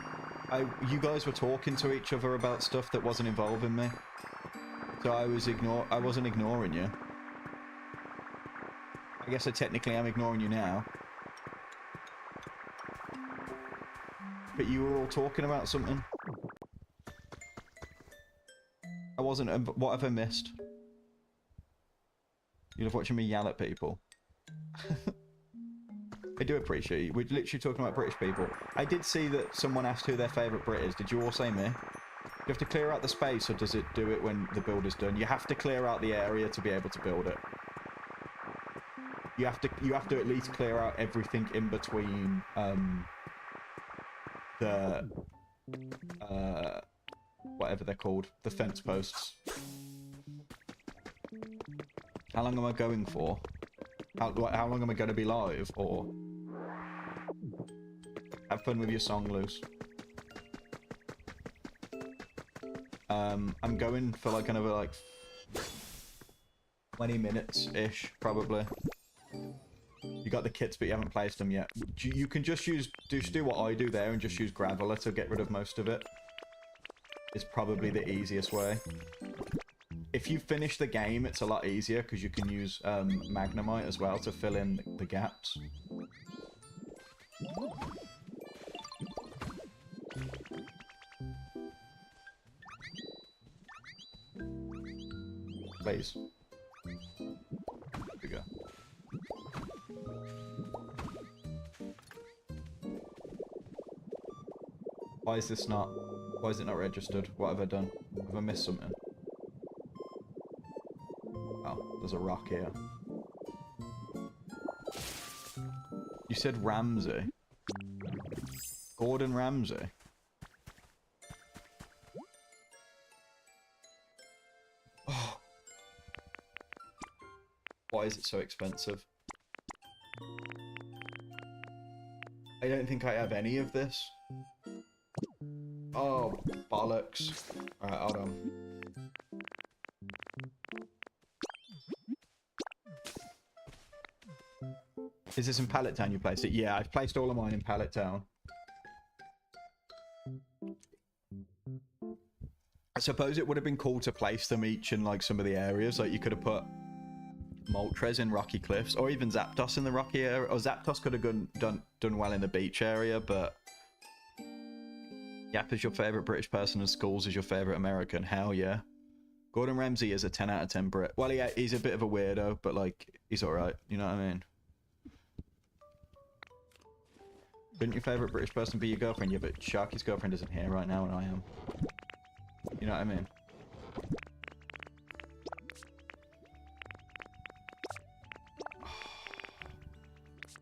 [SPEAKER 1] You guys were talking to each other about stuff that wasn't involving me, so I wasn't ignoring you. I guess I technically am ignoring you now. But you were all talking about something. I wasn't. What have I missed? You love watching me yell at people. I do appreciate you. We're literally talking about British people. I did see that someone asked who their favourite Brit is. Did you all say me? Do you have to clear out the space, or does it do it when the build is done? You have to clear out the area to be able to build it. You have to at least clear out everything in between the whatever they're called, the fence posts. How long am I going for? How long am I going to be live? Or have fun with your song, Loose. I'm going for like another like 20 minutes ish, probably. You got the kits, but you haven't placed them yet. You can just do what I do there and just use Graveler to get rid of most of it. It's probably the easiest way. If you finish the game, it's a lot easier because you can use Magnemite as well to fill in the gaps. Please. Here we go. Why is it not registered? What have I done? Have I missed something? Oh, there's a rock here. You said Ramsey. Gordon Ramsay. Oh. Why is it so expensive? I don't think I have any of this. Oh, bollocks. Alright, hold on. Is this in Pallet Town you placed it? Yeah, I've placed all of mine in Pallet Town. I suppose it would have been cool to place them each in like some of the areas. Like you could have put Moltres in Rocky Cliffs, or even Zapdos in the Rocky area. Or Zapdos could have done well in the beach area, but Yap is your favourite British person and Schools is your favourite American. Hell yeah. Gordon Ramsay is a 10 out of 10 Brit. Well, yeah, he's a bit of a weirdo, but like, he's alright. You know what I mean? Couldn't your favourite British person be your girlfriend? Yeah, but Sharky's girlfriend isn't here right now and I am. You know what I mean?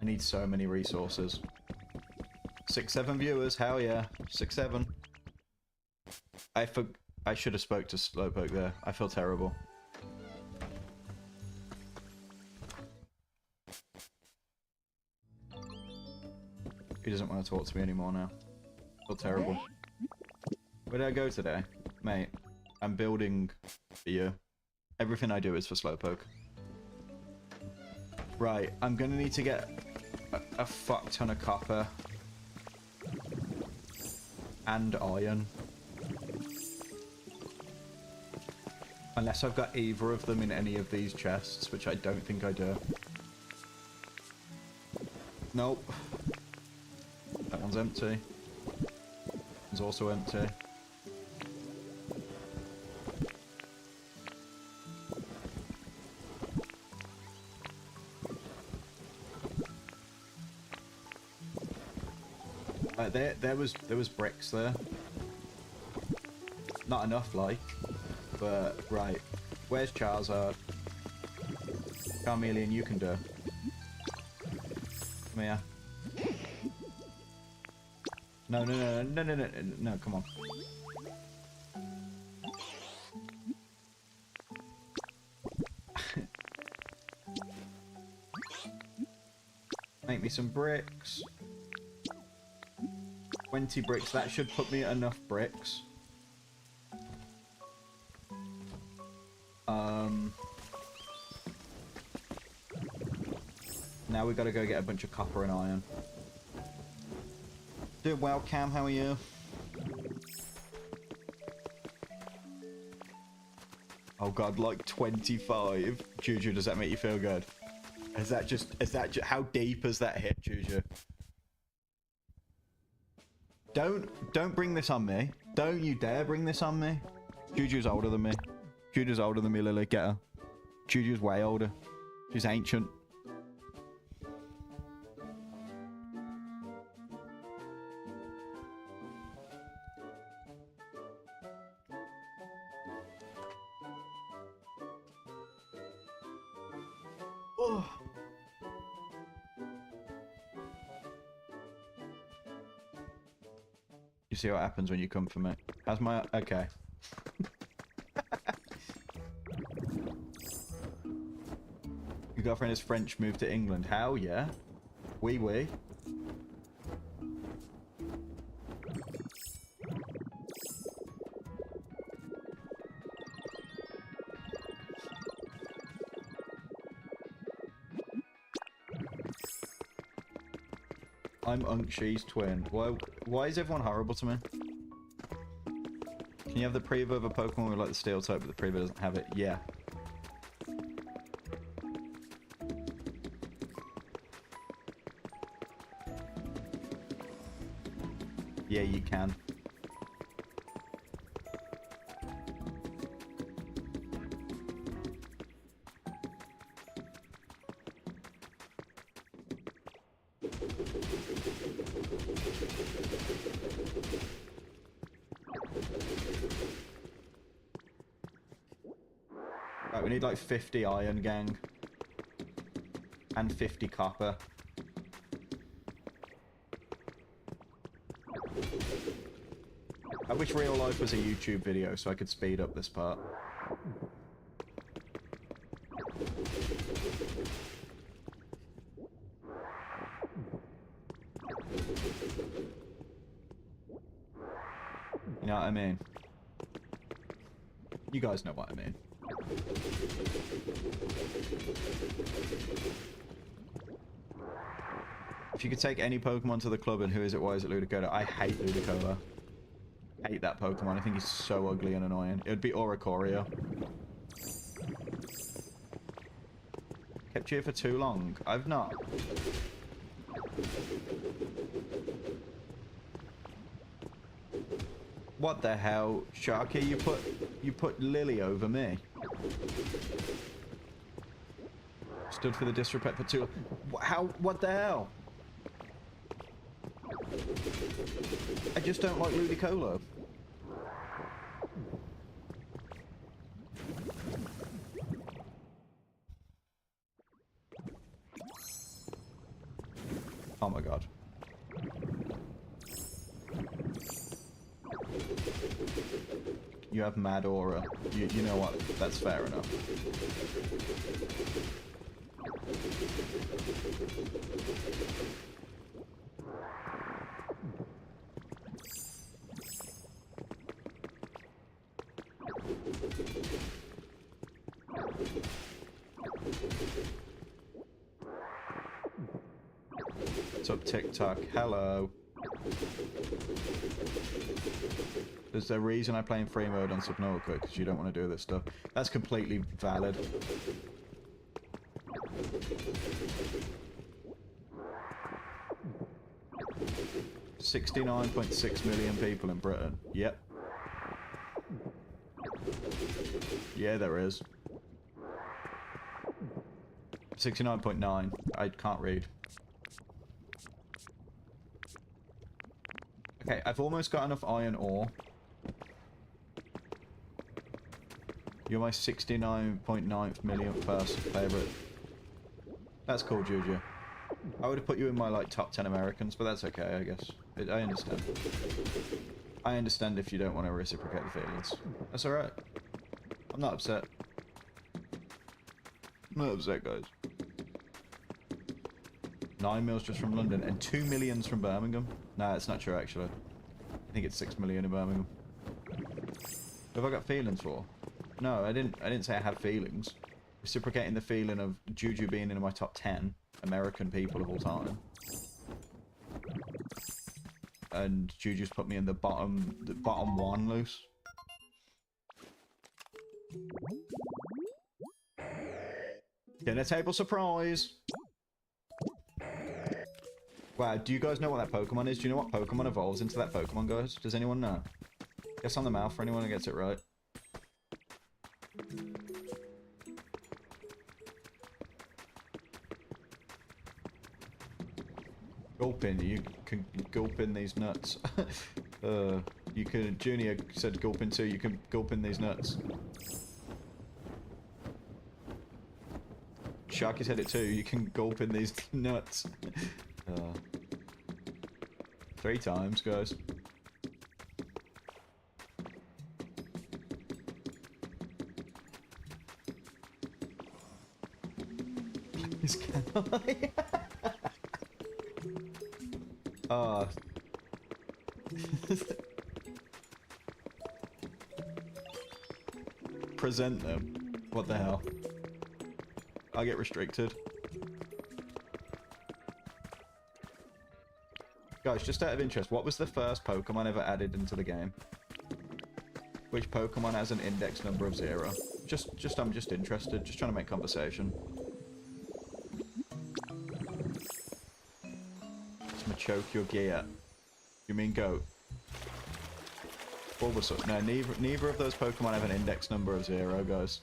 [SPEAKER 1] I need so many resources. 6, 7 viewers, hell yeah. 6, 7. I should have spoke to Slowpoke there. I feel terrible. He doesn't want to talk to me anymore now. I feel terrible. Where did I go today? Mate, I'm building for you. Everything I do is for Slowpoke. Right, I'm gonna need to get a fuck ton of copper. And iron. Unless I've got either of them in any of these chests, which I don't think I do. Nope. That one's empty. One's also empty. There was bricks there. Not enough, like. But right, where's Charizard? Charmeleon, you can do. Come here. No, come on. Make me some bricks. 20 bricks, that should put me at enough bricks. Now we gotta go get a bunch of copper and iron. Doing well, Cam, how are you? Oh god, like 25. Juju, does that make you feel good? Is that just how deep has that hit, Juju? Don't bring this on me. Don't you dare bring this on me. Juju's older than me. Juju's older than me, Lily. Get her. Juju's way older. She's ancient. Oh. You see what happens when you come for me. How's my... Okay. Your girlfriend is French, moved to England. How? Yeah. Oui, oui. I'm Unkshi's twin. Why is everyone horrible to me? Can you have the Prevo of a Pokemon with like the steel type, but the Prevo doesn't have it? Yeah. Yeah, you can. Right, we need like 50 iron, gang. And 50 copper. I wish real life was a YouTube video so I could speed up this part. You know what I mean? You guys know what I mean. If you could take any Pokemon to the club, and who is it? Why is it Ludicolo? I hate Ludicolo. I hate that Pokemon. I think he's so ugly and annoying. It would be Oricorio. Kept you here for too long. I've not. What the hell, Sharky? You put Lily over me. Stood for the disrespect for too long. How? What the hell? I just don't like Ludicolo. Oh my god. You have mad aura. You know what? That's fair enough. What's up, TikTok? Hello. There's a reason I play in free mode on Subnautica, because you don't want to do this stuff. That's completely valid. $69.6 million people in Britain. Yep. Yeah, there is. 69.9. I can't read. Okay, I've almost got enough iron ore. You're my 69.9th millionth person favorite. That's cool, Juju. I would have put you in my, like, top 10 Americans, but that's okay, I guess. I understand. I understand if you don't want to reciprocate the feelings. That's alright. I'm not upset. I'm not upset, guys. 9 mils just from London, and 2 millions from Birmingham. Nah, it's not true, actually. I think it's 6 million in Birmingham. What have I got feelings for? No, I didn't say I have feelings. Reciprocating the feeling of Juju being in my top 10 American people of all time. And Juju's put me in the bottom one loose. Dinner table surprise! Wow, do you guys know what that Pokemon is? Do you know what Pokemon evolves into that Pokemon, guys? Does anyone know? Guess on the mouth for anyone who gets it right. Gulp in. You can gulp in these nuts. You can... Junior said gulp in too. You can gulp in these nuts. Sharky said it too. You can gulp in these nuts. 3 times, guys. Please, can I? Present them. What the hell? I get restricted. Guys, just out of interest, what was the first Pokemon ever added into the game? Which Pokemon has an index number of 0? I'm just interested, just trying to make conversation. Choke your gear. You mean goat? Bulbasaur. No, neither of those Pokemon have an index number of 0, guys.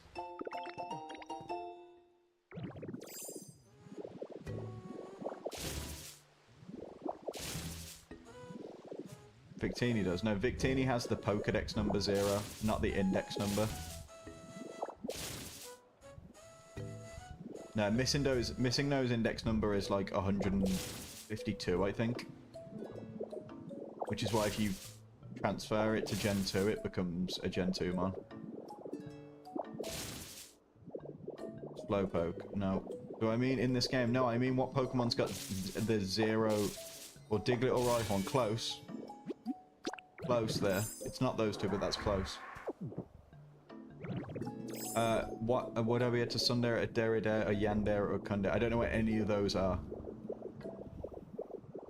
[SPEAKER 1] Victini does. No, Victini has the Pokedex number 0, not the index number. No, missing those index number is like 152, I think. Which is why if you transfer it to Gen 2, it becomes a Gen 2 mon. Slowpoke. No. Do I mean in this game? No, I mean what Pokemon's got the 0 or Diglett or Rhyhorn. Close. Close there. It's not those two, but that's close. What are we at to Sundare, a Derrida, a Yandere, or a Kundere? I don't know what any of those are.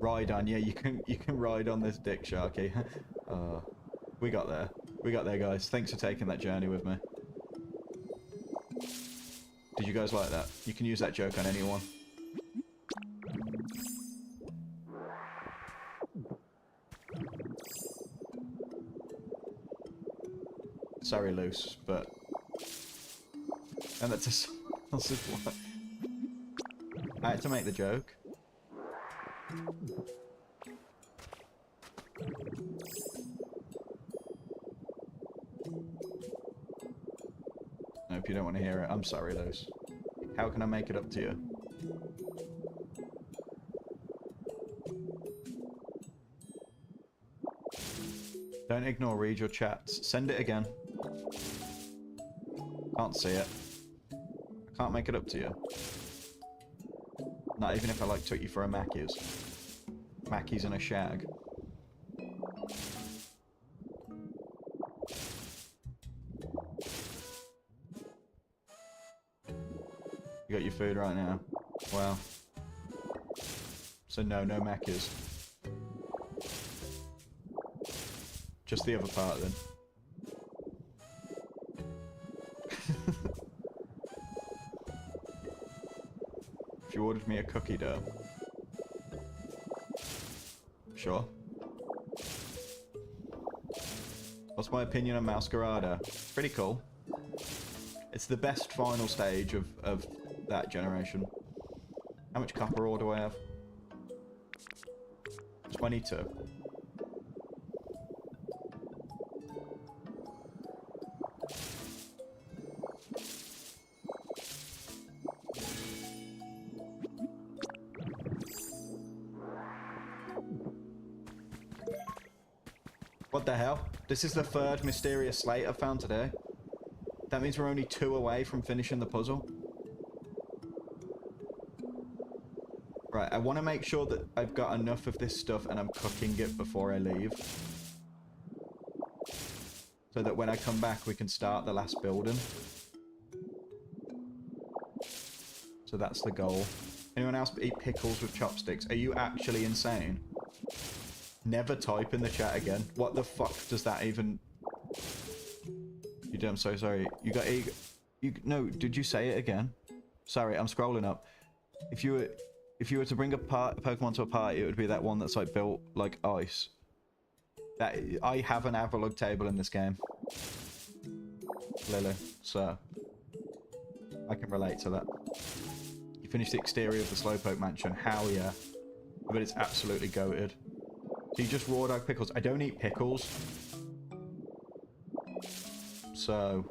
[SPEAKER 1] Ride on, yeah, you can ride on this dick, Sharky. We got there. We got there, guys. Thanks for taking that journey with me. Did you guys like that? You can use that joke on anyone. Sorry, Loose, but... And that's a source of what? I had to make the joke. Nope, you don't want to hear it. I'm sorry, Loose. How can I make it up to you? Don't ignore, read your chats. Send it again. Can't see it. I can't make it up to you. Not even if I like took you for a Mackey's. Mackey's and a shag. You got your food right now. Wow. So no Mackey's. Just the other part then. If you ordered me a cookie dough. Sure. What's my opinion on Masquerada? Pretty cool. It's the best final stage of that generation. How much copper ore do I have? 22. What the hell? This is the third mysterious slate I've found today. That means we're only 2 away from finishing the puzzle. Right, I want to make sure that I've got enough of this stuff and I'm cooking it before I leave. So that when I come back, we can start the last building. So that's the goal. Anyone else eat pickles with chopsticks? Are you actually insane? Never type in the chat again. What the fuck does that even... You did, I'm so sorry. You got egg... No, did you say it again? Sorry, I'm scrolling up. If you were to bring a Pokemon to a party, it would be that one that's like built like ice. That I have an Avalug table in this game. Lily, so I can relate to that. You finished the exterior of the Slowpoke mansion. Hell yeah. But it's absolutely goated. So you just raw dog pickles. I don't eat pickles. So...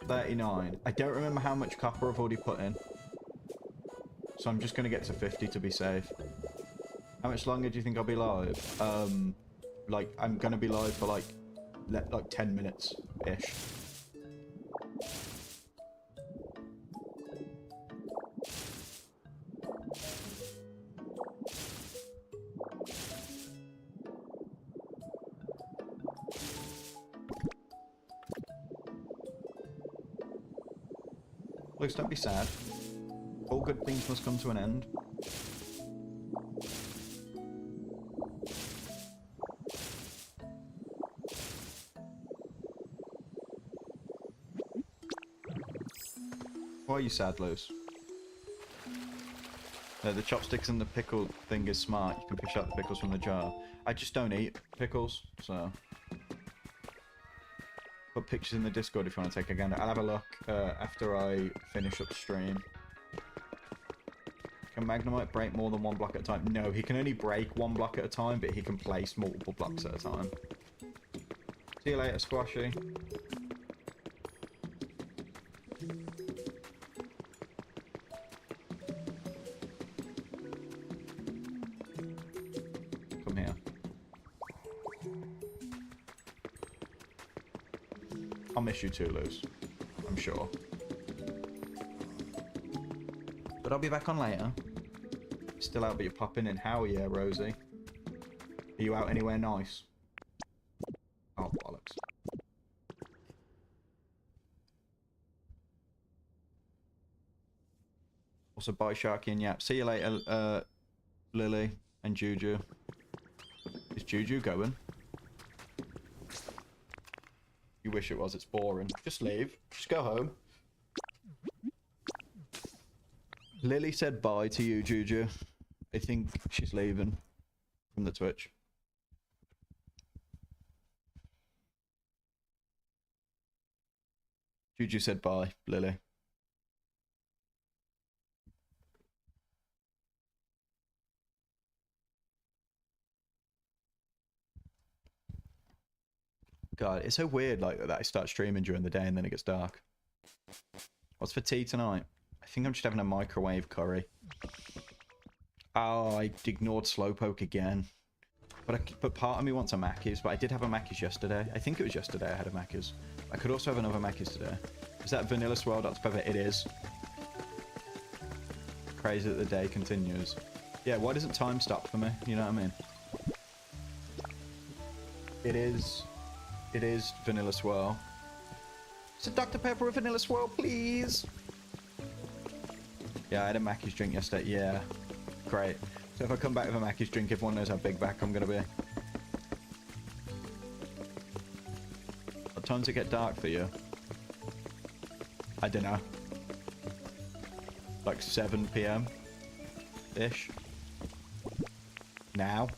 [SPEAKER 1] $39. I don't remember how much copper I've already put in. So I'm just going to get to 50 to be safe. How much longer do you think I'll be live? Like, I'm going to be live for like 10 minutes-ish. Looks, don't be sad. All good things must come to an end. Why are you sad, Luce? The chopsticks and the pickle thing is smart. You can fish out the pickles from the jar. I just don't eat pickles, so... Put pictures in the Discord if you want to take a gander. I'll have a look after I finish up the stream. Can Magnemite break more than 1 block at a time? No, he can only break 1 block at a time, but he can place multiple blocks at a time. See you later, Squashy. Come here. I'll miss you too, Luz. I'm sure. But I'll be back on later. Still out, but you're popping in. How, yeah, Rosie? Are you out anywhere nice? Oh, bollocks. Also, bye, Sharky and Yap. See you later, Lily and Juju. Is Juju going? You wish it was. It's boring. Just leave. Just go home. Lily said bye to you, Juju. I think she's leaving from the Twitch. Juju said bye, Lily. God, it's so weird like that I start streaming during the day and then it gets dark. What's for tea tonight? I think I'm just having a microwave curry. Oh, I ignored Slowpoke again. But part of me wants a Mackey's, but I did have a Mackey's yesterday. I think it was yesterday I had a Mackey's. I could also have another Mackey's today. Is that Vanilla Swirl? That's Pepper? It is. Crazy that the day continues. Yeah, why doesn't time stop for me? You know what I mean? It is Vanilla Swirl. So Dr. Pepper with Vanilla Swirl, please. Yeah, I had a Mackey's drink yesterday. Yeah, great. So if I come back with a Mackey's drink, everyone knows how big back I'm gonna be. What time does it get dark for you? I don't know. Like 7 PM ish. Now.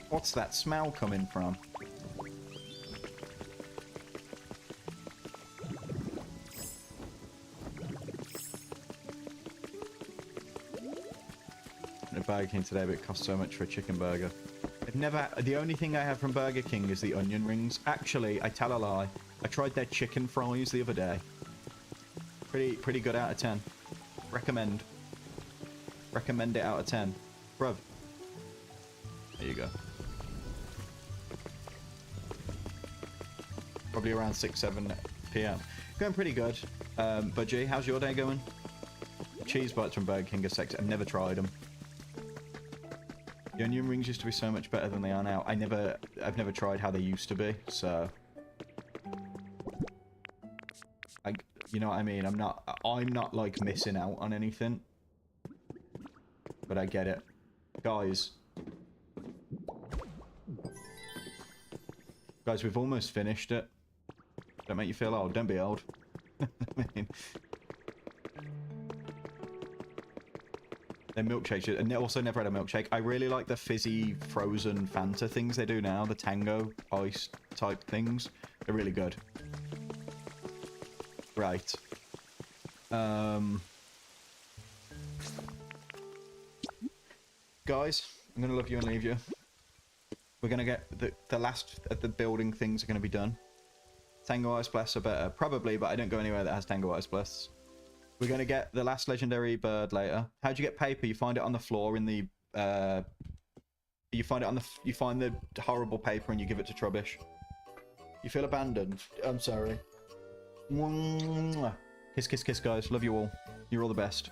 [SPEAKER 1] What's that smell coming from? A Burger King today, but it costs so much for a chicken burger. I've never. The only thing I have from Burger King is the onion rings. Actually, I tell a lie. I tried their chicken fries the other day. Pretty good out of 10. Recommend. Recommend it out of 10. Bruv. There you go. Probably around 6-7 PM. Going pretty good. Budgie, how's your day going? Cheese bites from Burger King are sexy. I've never tried them. The onion rings used to be so much better than they are now. I've never tried how they used to be, so you know what I mean? I'm not like missing out on anything. But I get it. Guys, we've almost finished it. Don't make you feel old. Don't be old. I mean, their milkshakes, and also never had a milkshake. I really like the fizzy frozen Fanta things they do now, the Tango ice type things. They're really good. Right. Guys, I'm gonna love you and leave you. We're gonna get the last of the building things are gonna be done. Tango Ice Blasts are better, probably, but I don't go anywhere that has Tango Ice Blasts. We're gonna get the last legendary bird later. How'd you get paper? You find it on the floor in the you find the horrible paper and you give it to Trubbish. You feel abandoned. I'm sorry. Kiss, kiss, kiss, guys. Love you all. You're all the best.